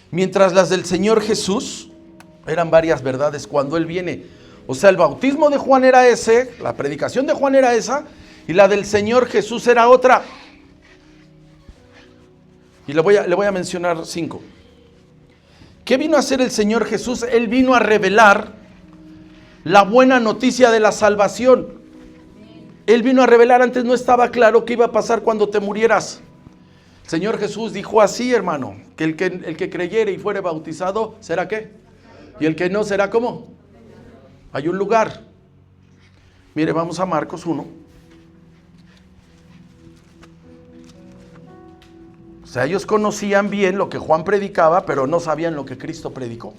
Mientras las del Señor Jesús eran varias verdades cuando Él viene. O sea, el bautismo de Juan era ese, la predicación de Juan era esa, y la del Señor Jesús era otra. Y le voy a mencionar 5. ¿Qué vino a hacer el Señor Jesús? Él vino a revelar la buena noticia de la salvación. Él vino a revelar, antes no estaba claro qué iba a pasar cuando te murieras. El Señor Jesús dijo así, hermano, que el que creyere y fuere bautizado, ¿será qué? Y el que no, ¿será cómo? Hay un lugar. Mire, vamos a Marcos 1. O sea, ellos conocían bien lo que Juan predicaba, pero no sabían lo que Cristo predicó.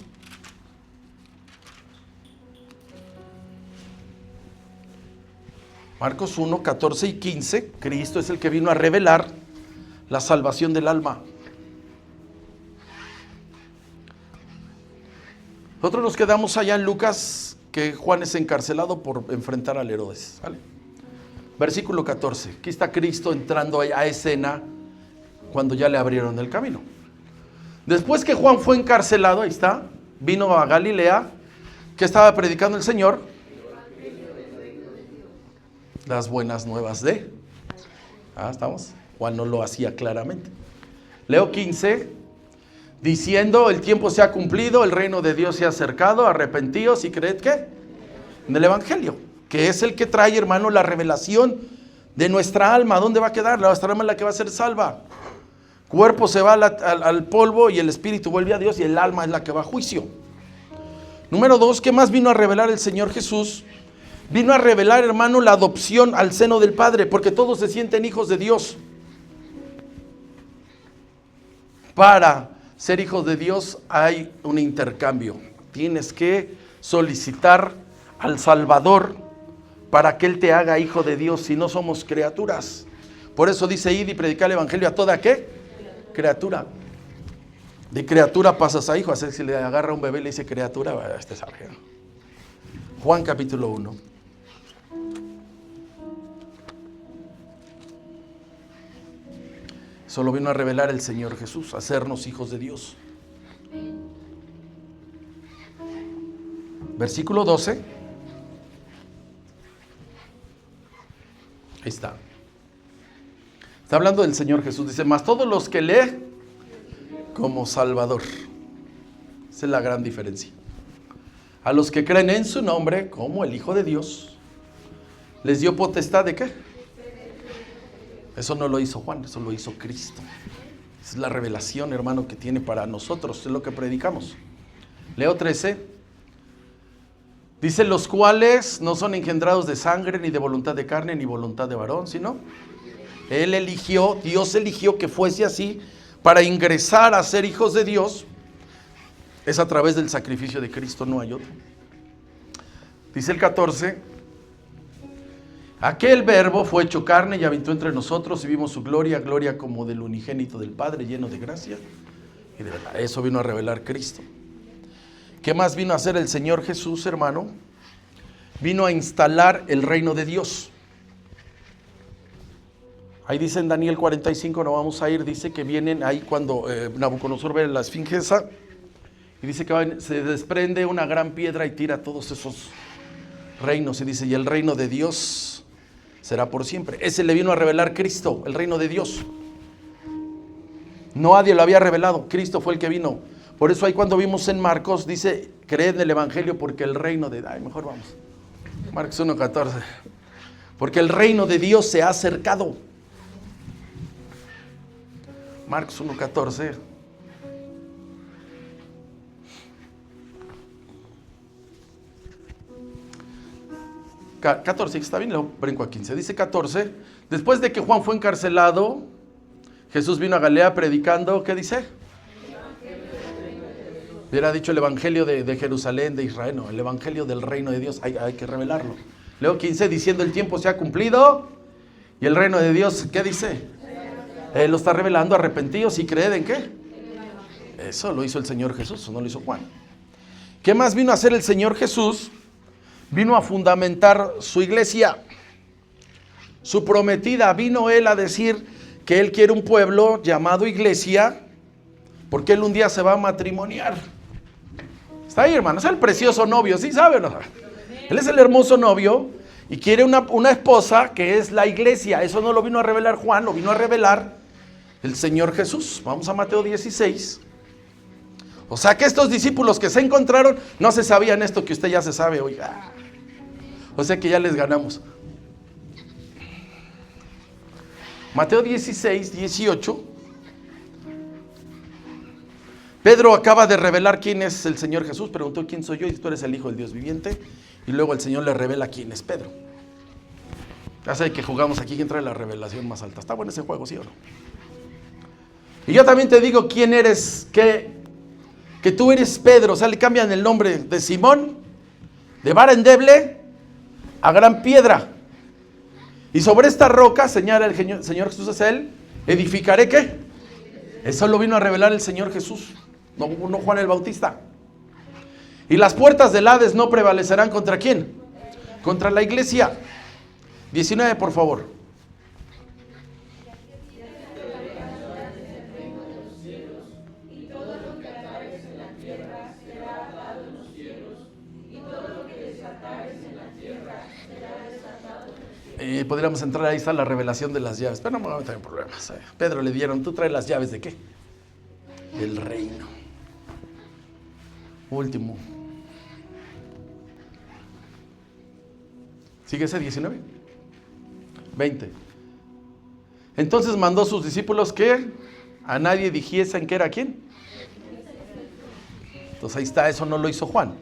Marcos 1, 14 y 15, Cristo es el que vino a revelar la salvación del alma. Nosotros nos quedamos allá en Lucas, que Juan es encarcelado por enfrentar al Herodes. ¿Vale? Versículo 14. Aquí está Cristo entrando a escena cuando ya le abrieron el camino. Después que Juan fue encarcelado, ahí está, vino a Galilea, que estaba predicando el Señor. las buenas nuevas de. ¿Estamos? Juan no lo hacía claramente. Leo 15, diciendo: el tiempo se ha cumplido, el reino de Dios se ha acercado, arrepentíos y creed ¿qué? En el Evangelio, que es el que trae, hermano, la revelación de nuestra alma. ¿Dónde va a quedar? Nuestra alma es la que va a ser salva. Cuerpo se va al polvo y el espíritu vuelve a Dios y el alma es la que va a juicio. Número 2, ¿qué más vino a revelar el Señor Jesús? Vino a revelar, hermano, la adopción al seno del Padre, porque todos se sienten hijos de Dios. Para ser hijos de Dios hay un intercambio. Tienes que solicitar al Salvador para que Él te haga hijo de Dios, si no somos criaturas. Por eso dice: id y predicar el Evangelio a toda ¿qué? Criatura. De criatura pasas a hijo. Así que si le agarra a un bebé y le dice criatura, este sabe. Juan capítulo 1. Solo vino a revelar el Señor Jesús, a hacernos hijos de Dios. Versículo 12. Ahí está. Está hablando del Señor Jesús. Dice: mas todos los que lee como Salvador. Esa es la gran diferencia. A los que creen en su nombre como el Hijo de Dios, les dio potestad de ¿qué? Eso no lo hizo Juan, eso lo hizo Cristo. Esa es la revelación, hermano, que tiene para nosotros. Es lo que predicamos. Leo 13. Dice: los cuales no son engendrados de sangre, ni de voluntad de carne, ni voluntad de varón, sino Él eligió, Dios eligió que fuese así, para ingresar a ser hijos de Dios. Es a través del sacrificio de Cristo, no hay otro. Dice el 14: aquel verbo fue hecho carne y habitó entre nosotros y vimos su gloria, gloria como del unigénito del Padre, lleno de gracia y de verdad. Eso vino a revelar Cristo. ¿Qué más vino a hacer el Señor Jesús, hermano? Vino a instalar el reino de Dios. Ahí dice en Daniel 45, no vamos a ir, dice que vienen ahí cuando Nabucodonosor ve la esfinge esa, y dice que se desprende una gran piedra y tira todos esos reinos, y dice: y el reino de Dios será por siempre. Ese le vino a revelar Cristo, el reino de Dios. Nadie lo había revelado, Cristo fue el que vino. Por eso ahí cuando vimos en Marcos, dice: creed en el Evangelio porque el reino de... mejor vamos. Marcos 1:14. Porque el reino de Dios se ha acercado. Marcos 1:14. Está bien, lo brinco a 15. Dice 14: después de que Juan fue encarcelado, Jesús vino a Galilea predicando, ¿qué dice? Hubiera dicho el evangelio de Jerusalén, de Israel, no, el evangelio del reino de Dios, hay que revelarlo. Leo 15, diciendo: el tiempo se ha cumplido y el reino de Dios, ¿qué dice? Él lo está revelando, arrepentidos y creed en ¿qué? Eso lo hizo el Señor Jesús, no lo hizo Juan. ¿Qué más vino a hacer el Señor Jesús? Vino a fundamentar su iglesia, su prometida. Vino Él a decir que Él quiere un pueblo llamado iglesia, porque Él un día se va a matrimoniar. Está ahí, hermano, es el precioso novio, ¿sí sabe o no? Él es el hermoso novio y quiere una esposa que es la iglesia. Eso no lo vino a revelar Juan, lo vino a revelar el Señor Jesús. Vamos a Mateo 16. O sea que estos discípulos que se encontraron no se sabían esto que usted ya se sabe, oiga. O sea que ya les ganamos. Mateo 16, 18. Pedro acaba de revelar quién es el Señor Jesús. Preguntó: ¿quién soy yo? Y tú eres el Hijo del Dios viviente. Y luego el Señor le revela quién es Pedro. Ya sabe que jugamos aquí, que entra la revelación más alta. Está bueno ese juego, ¿sí o no? Y yo también te digo quién eres, que tú eres Pedro. O sea, le cambian el nombre de Simón, de vara endeble, a gran piedra. Y sobre esta roca, señala el Señor Jesús, es Él, edificaré ¿qué? Eso lo vino a revelar el Señor Jesús, no Juan el Bautista. Y las puertas del Hades no prevalecerán ¿contra quién? Contra la iglesia. 19, por favor. Podríamos entrar, ahí está la revelación de las llaves, pero no vamos a tener problemas. Pedro le dieron, ¿tú traes las llaves de qué? Del reino. Último. ¿Sigue ese 19? 20. Entonces mandó a sus discípulos que a nadie dijesen que era quién. Entonces ahí está, eso no lo hizo Juan.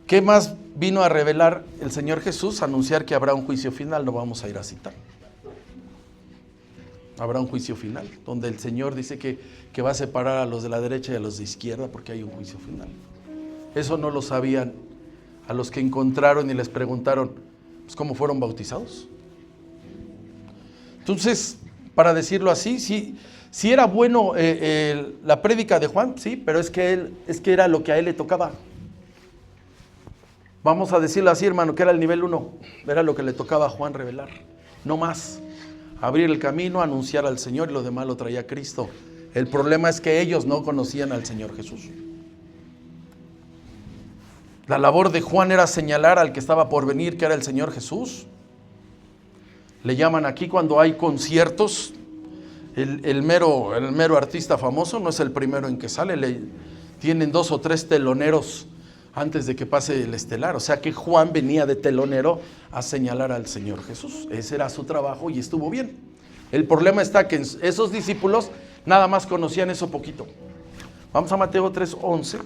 ¿Qué más vino a revelar el Señor Jesús? Anunciar que habrá un juicio final, no vamos a ir a citar. Habrá un juicio final, donde el Señor dice que va a separar a los de la derecha y a los de izquierda, porque hay un juicio final. Eso no lo sabían a los que encontraron y les preguntaron, pues, ¿cómo fueron bautizados? Entonces, para decirlo así, sí era bueno la prédica de Juan, sí, pero es que era lo que a él le tocaba. Vamos a decirlo así, hermano, que era el nivel 1, era lo que le tocaba a Juan revelar, no más. Abrir el camino, anunciar al Señor, y lo demás lo traía Cristo. El problema es que ellos no conocían al Señor Jesús. La labor de Juan era señalar al que estaba por venir, que era el Señor Jesús. Le llaman aquí cuando hay conciertos, el mero artista famoso no es el primero en que sale, tienen 2 o 3 teloneros antes de que pase el estelar. O sea que Juan venía de telonero a señalar al Señor Jesús. Ese era su trabajo y estuvo bien. El problema está que esos discípulos nada más conocían eso poquito. Vamos a Mateo 3:11.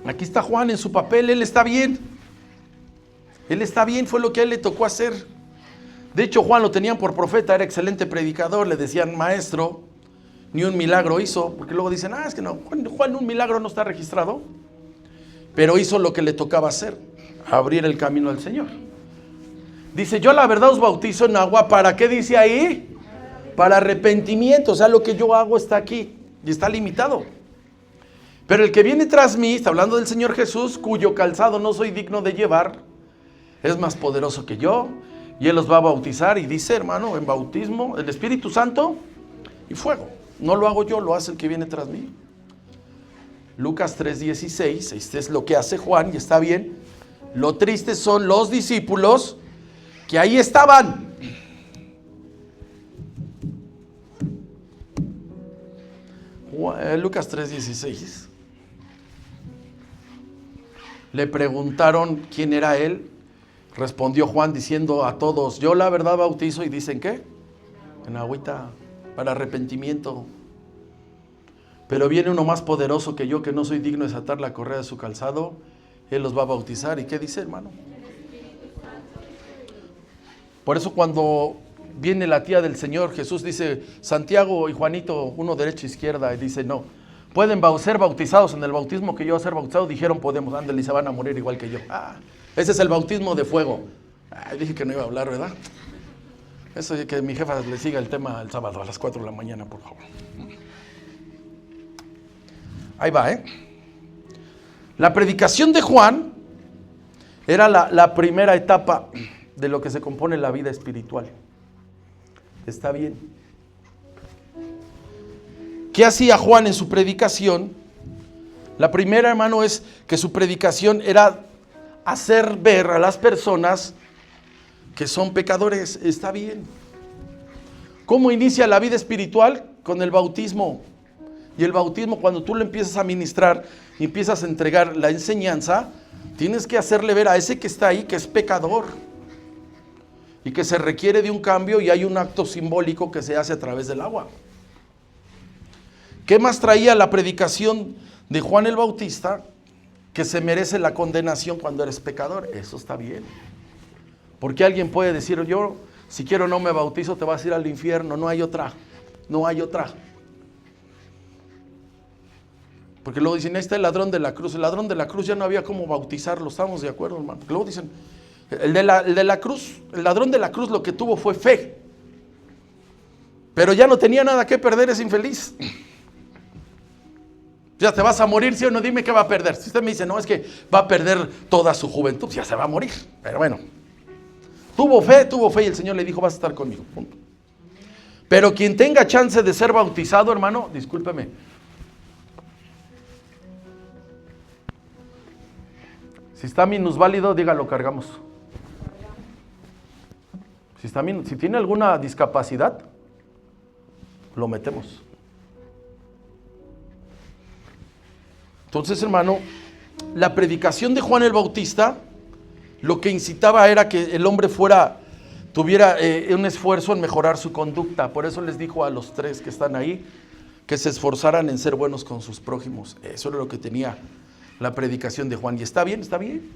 Aquí está Juan en su papel, él está bien. Él está bien, fue lo que a él le tocó hacer. De hecho, Juan lo tenían por profeta, era excelente predicador, le decían maestro, ni un milagro hizo, porque luego dicen, es que no, Juan un milagro no está registrado, pero hizo lo que le tocaba hacer, abrir el camino al Señor. Dice, yo la verdad os bautizo en agua, ¿para qué dice ahí? Para arrepentimiento, o sea, lo que yo hago está aquí, y está limitado. Pero el que viene tras mí, está hablando del Señor Jesús, cuyo calzado no soy digno de llevar, es más poderoso que yo, y Él los va a bautizar, y dice, hermano, en bautismo, el Espíritu Santo y fuego. No lo hago yo, lo hace el que viene tras mí. Lucas 3:16, este es lo que hace Juan, y está bien. Lo triste son los discípulos que ahí estaban. Lucas 3:16. Le preguntaron quién era él. Respondió Juan diciendo a todos, yo la verdad bautizo, y dicen ¿qué? En agüita para arrepentimiento. Pero viene uno más poderoso que yo, que no soy digno de desatar la correa de su calzado. Él los va a bautizar. ¿Y qué dice, hermano? Por eso cuando viene la tía del Señor Jesús, dice Santiago y Juanito, uno derecha e izquierda, y dice no, pueden ser bautizados en el bautismo que yo voy a ser bautizado. Dijeron podemos, ándale, y se van a morir igual que yo. Ese es el bautismo de fuego. Dije que no iba a hablar, ¿verdad? Eso de que mi jefa le siga el tema el sábado a las 4 de la mañana, por favor. Ahí va, La predicación de Juan era la primera etapa de lo que se compone la vida espiritual. Está bien. ¿Qué hacía Juan en su predicación? La primera, hermano, es que su predicación era hacer ver a las personas que son pecadores. Está bien. ¿Cómo inicia la vida espiritual? Con el bautismo. Y el bautismo, cuando tú lo empiezas a ministrar y empiezas a entregar la enseñanza, tienes que hacerle ver a ese que está ahí que es pecador y que se requiere de un cambio, y hay un acto simbólico que se hace a través del agua. ¿Qué más traía la predicación de Juan el Bautista? Que se merece la condenación cuando eres pecador. Eso está bien. Porque alguien puede decir, yo si quiero no me bautizo, te vas a ir al infierno. No hay otra. No hay otra. Porque luego dicen, ahí está el ladrón de la cruz. El ladrón de la cruz ya no había cómo bautizarlo. ¿Estamos de acuerdo, hermano? Luego dicen, el de la cruz, el ladrón de la cruz lo que tuvo fue fe. Pero ya no tenía nada que perder, es infeliz. Ya te vas a morir, ¿sí o no? Dime qué va a perder. Si usted me dice, no, es que va a perder toda su juventud, ya se va a morir. Pero bueno, tuvo fe y el Señor le dijo, vas a estar conmigo. Punto. Pero quien tenga chance de ser bautizado, hermano, discúlpeme, Si está minusválido, dígalo, cargamos. Si tiene alguna discapacidad, lo metemos. Entonces, hermano, la predicación de Juan el Bautista lo que incitaba era que el hombre tuviera un esfuerzo en mejorar su conducta. Por eso les dijo a los 3 que están ahí que se esforzaran en ser buenos con sus prójimos. Eso era lo que tenía la predicación de Juan. Y está bien, está bien.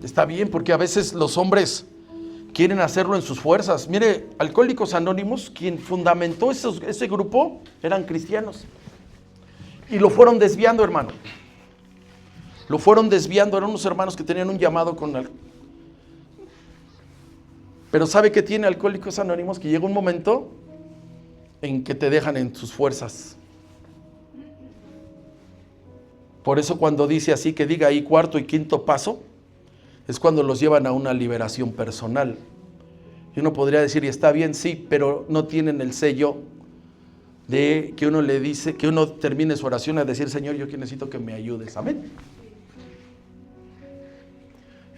Está bien, porque a veces los hombres quieren hacerlo en sus fuerzas. Mire, Alcohólicos Anónimos, quien fundamentó ese grupo, eran cristianos. Y lo fueron desviando, hermano. Lo fueron desviando, eran unos hermanos que tenían un llamado con él. Pero ¿sabe qué tiene Alcohólicos Anónimos? Que llega un momento en que te dejan en sus fuerzas. Por eso cuando dice así, que diga ahí 4 y 5 paso, es cuando los llevan a una liberación personal. Y uno podría decir, y está bien, sí, pero no tienen el sello de que uno le dice, que uno termine su oración a decir, Señor, yo necesito que me ayudes. Amén.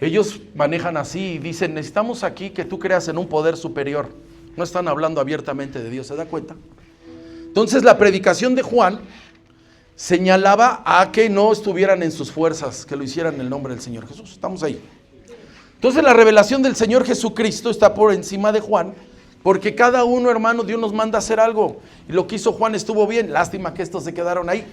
Ellos manejan así y dicen, necesitamos aquí que tú creas en un poder superior. No están hablando abiertamente de Dios, ¿se da cuenta? Entonces la predicación de Juan señalaba a que no estuvieran en sus fuerzas, que lo hicieran en el nombre del Señor Jesús. Estamos ahí. Entonces la revelación del Señor Jesucristo está por encima de Juan, porque cada uno, hermano, Dios nos manda a hacer algo. Y lo que hizo Juan estuvo bien. Lástima que estos se quedaron ahí.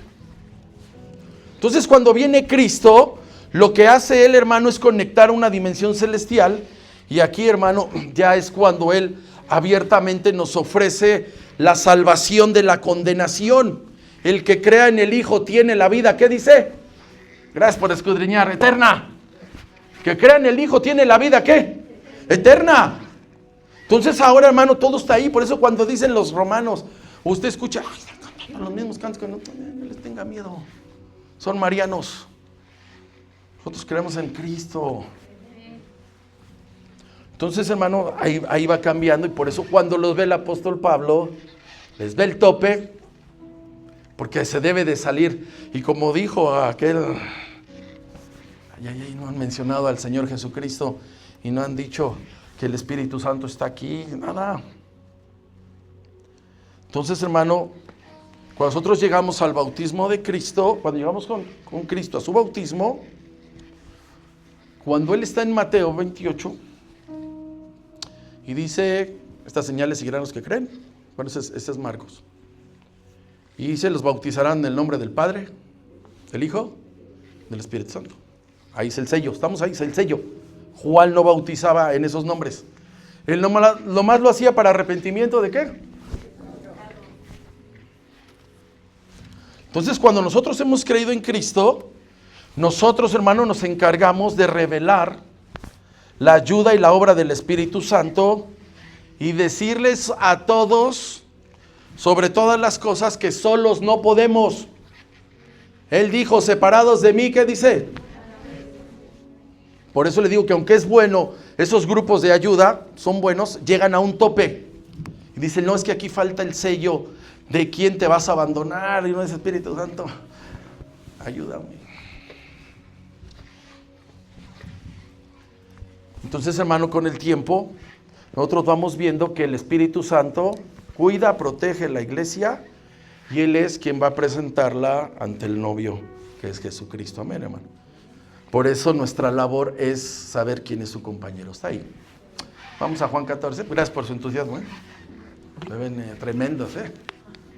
Entonces cuando viene Cristo, lo que hace él, hermano, es conectar una dimensión celestial. Y aquí, hermano, ya es cuando él abiertamente nos ofrece la salvación de la condenación. El que crea en el Hijo tiene la vida. ¿Qué dice? Gracias por escudriñar. Eterna. Que crea en el Hijo tiene la vida. ¿Qué? Eterna. Entonces ahora, hermano, todo está ahí. Por eso cuando dicen los romanos, usted escucha, ay, están cantando los mismos cantos, que no les tenga miedo. Son marianos. Nosotros creemos en Cristo. Entonces, hermano, ahí va cambiando. Y por eso cuando los ve el apóstol Pablo, les ve el tope, porque se debe de salir. Y como dijo aquel, ahí no han mencionado al Señor Jesucristo y no han dicho que el Espíritu Santo está aquí, nada. Entonces, hermano, cuando nosotros llegamos al bautismo de Cristo, cuando llegamos con Cristo a su bautismo, cuando Él está en Mateo 28 y dice, estas señales seguirán los que creen, bueno, ese es Marcos. Y dice, los bautizarán en el nombre del Padre, del Hijo, del Espíritu Santo. Ahí es el sello, estamos ahí, es el sello. Juan no bautizaba en esos nombres. Él nomás lo hacía para arrepentimiento ¿de qué? Entonces, cuando nosotros hemos creído en Cristo, nosotros, hermanos, nos encargamos de revelar la ayuda y la obra del Espíritu Santo y decirles a todos, sobre todas las cosas, que solos no podemos. Él dijo, separados de mí, ¿qué dice? Por eso le digo que aunque es bueno, esos grupos de ayuda son buenos, llegan a un tope. Y dicen, no, es que aquí falta el sello de quién te vas a abandonar. Y no es Espíritu Santo, ayúdame. Entonces, hermano, con el tiempo, nosotros vamos viendo que el Espíritu Santo cuida, protege la iglesia y Él es quien va a presentarla ante el novio, que es Jesucristo. Amén, hermano. Por eso nuestra labor es saber quién es su compañero. Está ahí. Vamos a Juan 14. Gracias por su entusiasmo. Se ven tremendos.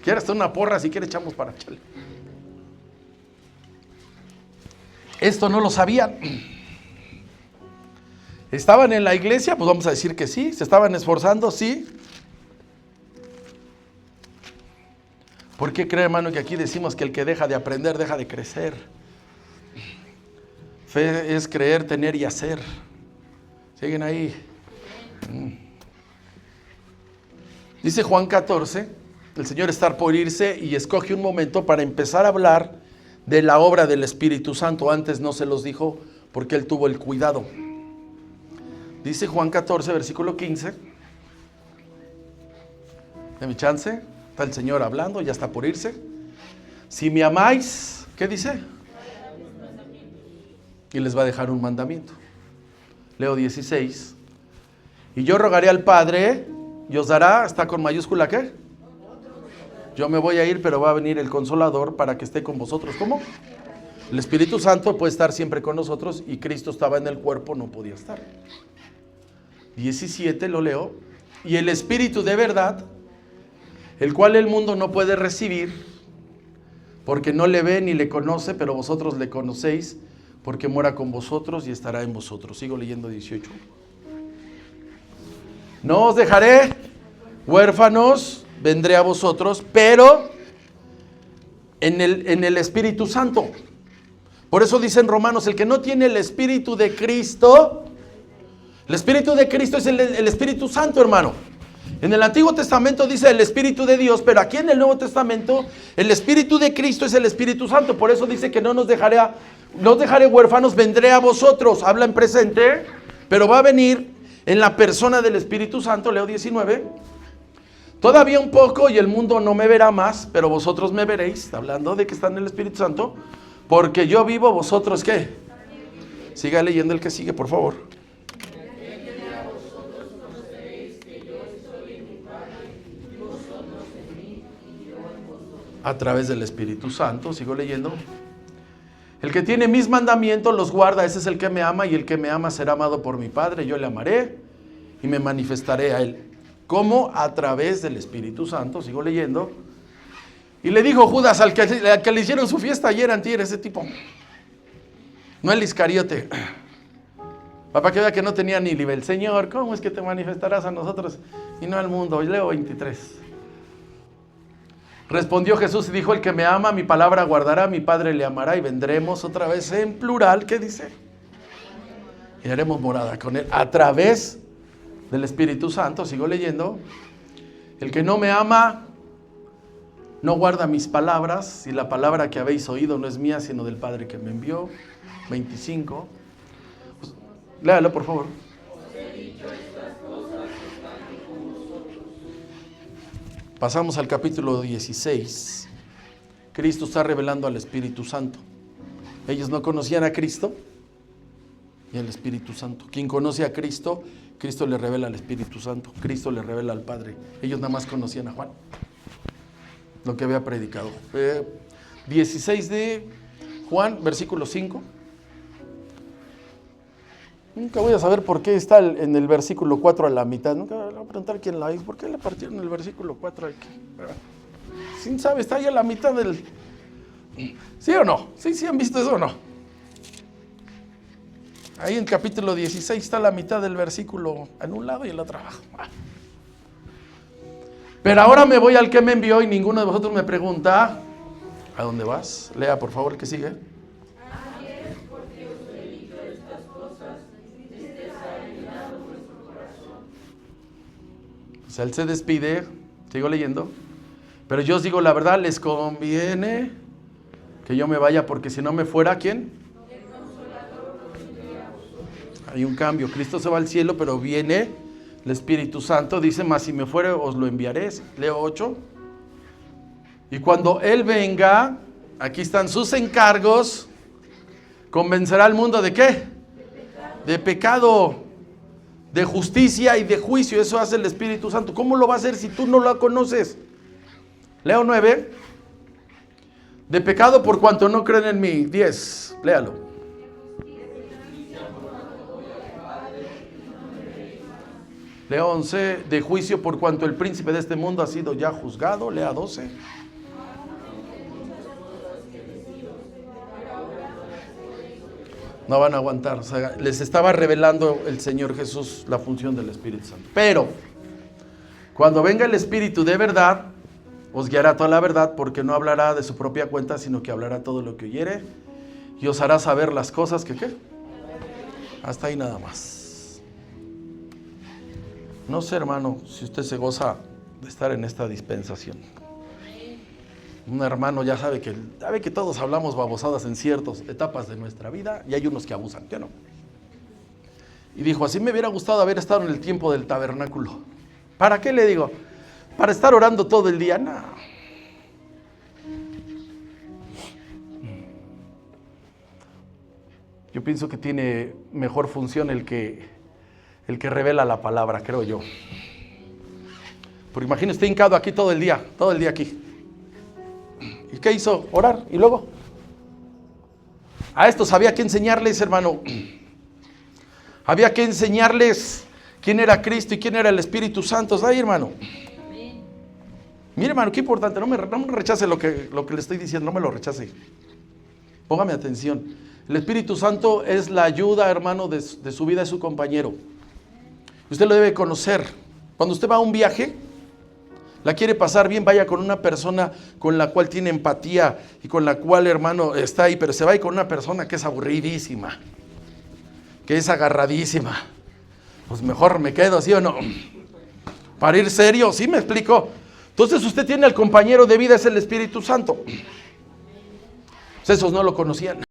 ¿Quieres una porra? Si quieres echamos para echarle. Esto no lo sabían. ¿Estaban en la iglesia? Pues vamos a decir que sí. ¿Se estaban esforzando? Sí. ¿Por qué cree, hermano, que aquí decimos que el que deja de aprender, deja de crecer? Fe es creer, tener y hacer. ¿Siguen ahí? Dice Juan 14, el Señor está por irse y escoge un momento para empezar a hablar de la obra del Espíritu Santo. Antes no se los dijo porque Él tuvo el cuidado. Dice Juan 14, versículo 15. Deme chance. Está el Señor hablando, ya está por irse. Si me amáis, ¿qué dice? y les va a dejar un mandamiento. Leo 16. Y yo rogaré al Padre y os dará, ¿está con mayúscula qué? Yo me voy a ir, pero va a venir el Consolador para que esté con vosotros. ¿Cómo? El Espíritu Santo puede estar siempre con nosotros y Cristo estaba en el cuerpo, no podía estar. 17, lo leo. Y el Espíritu de verdad, el cual el mundo no puede recibir, porque no le ve ni le conoce, pero vosotros le conocéis, porque mora con vosotros y estará en vosotros. Sigo leyendo 18. No os dejaré huérfanos, vendré a vosotros, pero en el Espíritu Santo. Por eso dice en Romanos, el que no tiene el Espíritu de Cristo, el Espíritu de Cristo es el Espíritu Santo, hermano. En el Antiguo Testamento dice el Espíritu de Dios, pero aquí en el Nuevo Testamento el Espíritu de Cristo es el Espíritu Santo. Por eso dice que no os dejaré huérfanos, vendré a vosotros. Habla en presente, pero va a venir en la persona del Espíritu Santo. Leo 19. Todavía un poco y el mundo no me verá más, pero vosotros me veréis. Está hablando de que está en el Espíritu Santo. Porque yo vivo, vosotros ¿qué? Siga leyendo el que sigue, por favor. A través del Espíritu Santo, sigo leyendo. El que tiene mis mandamientos los guarda, ese es el que me ama, y el que me ama será amado por mi Padre. Yo le amaré y me manifestaré a él. ¿Cómo? A través del Espíritu Santo, sigo leyendo. Y le dijo Judas al que le hicieron su fiesta ayer, antier, ese tipo. No el Iscariote. Papá, que vea que no tenía ni nivel. Señor, ¿cómo es que te manifestarás a nosotros y no al mundo? Y leo 23. Respondió Jesús y dijo, el que me ama, mi palabra guardará, mi Padre le amará y vendremos otra vez en plural, ¿qué dice? Y haremos morada con él a través del Espíritu Santo. Sigo leyendo. El que no me ama no guarda mis palabras, y la palabra que habéis oído no es mía, sino del Padre que me envió. 25. Pues, léalo, por favor. Pasamos al capítulo 16. Cristo está revelando al Espíritu Santo. Ellos no conocían a Cristo y al Espíritu Santo. Quien conoce a Cristo, Cristo le revela al Espíritu Santo. Cristo le revela al Padre. Ellos nada más conocían a Juan, lo que había predicado. 16 de Juan, versículo 5. Nunca voy a saber por qué está en el versículo 4 a la mitad. Nunca voy a preguntar quién la hizo. ¿Por qué le partieron el versículo 4 aquí? ¿Sí sabe? Está ahí a la mitad del... ¿Sí o no? ¿Sí han visto eso o no? Ahí en capítulo 16 está la mitad del versículo en un lado y el otro abajo. Pero ahora me voy al que me envió y ninguno de vosotros me pregunta, ¿a dónde vas? Lea por favor el que sigue. O sea, él se despide, sigo leyendo, pero yo os digo la verdad, les conviene que yo me vaya, porque si no me fuera, ¿quién? Hay un cambio, Cristo se va al cielo, pero viene el Espíritu Santo, dice, mas si me fuere os lo enviaré. Leo 8. Y cuando Él venga, aquí están sus encargos, convencerá al mundo ¿de qué? De pecado, de justicia y de juicio. Eso hace el Espíritu Santo. ¿Cómo lo va a hacer si tú no lo conoces? Leo 9. De pecado por cuanto no creen en mí. 10. Léalo. Leo 11. De juicio por cuanto el príncipe de este mundo ha sido ya juzgado. Lea 12. No van a aguantar. O sea, les estaba revelando el Señor Jesús la función del Espíritu Santo. Pero cuando venga el Espíritu de verdad, os guiará toda la verdad, porque no hablará de su propia cuenta, sino que hablará todo lo que oyere y os hará saber las cosas que ¿qué? Hasta ahí nada más. No sé, hermano, si usted se goza de estar en esta dispensación. Un hermano ya sabe que todos hablamos babosadas en ciertas etapas de nuestra vida y hay unos que abusan, ¿qué no? Y dijo, así me hubiera gustado haber estado en el tiempo del tabernáculo. ¿Para qué le digo? ¿Para estar orando todo el día? No. Yo pienso que tiene mejor función el que revela la palabra, creo yo. Porque imagínese, está hincado aquí todo el día aquí. ¿Y qué hizo? Orar. ¿Y luego? A estos había que enseñarles, hermano. Había que enseñarles quién era Cristo y quién era el Espíritu Santo. ¿Está ahí, hermano? Mire, hermano, qué importante. No me rechace lo que le estoy diciendo. No me lo rechace. Póngame atención. El Espíritu Santo es la ayuda, hermano, de su vida, de su compañero. Usted lo debe conocer. Cuando usted va a un viaje, la quiere pasar bien, vaya con una persona con la cual tiene empatía y con la cual, hermano, está ahí, pero se va a ir con una persona que es aburridísima, que es agarradísima. Pues mejor me quedo, ¿sí o no? Para ir serio, ¿sí me explico? Entonces usted tiene al compañero de vida, es el Espíritu Santo. Pues esos no lo conocían.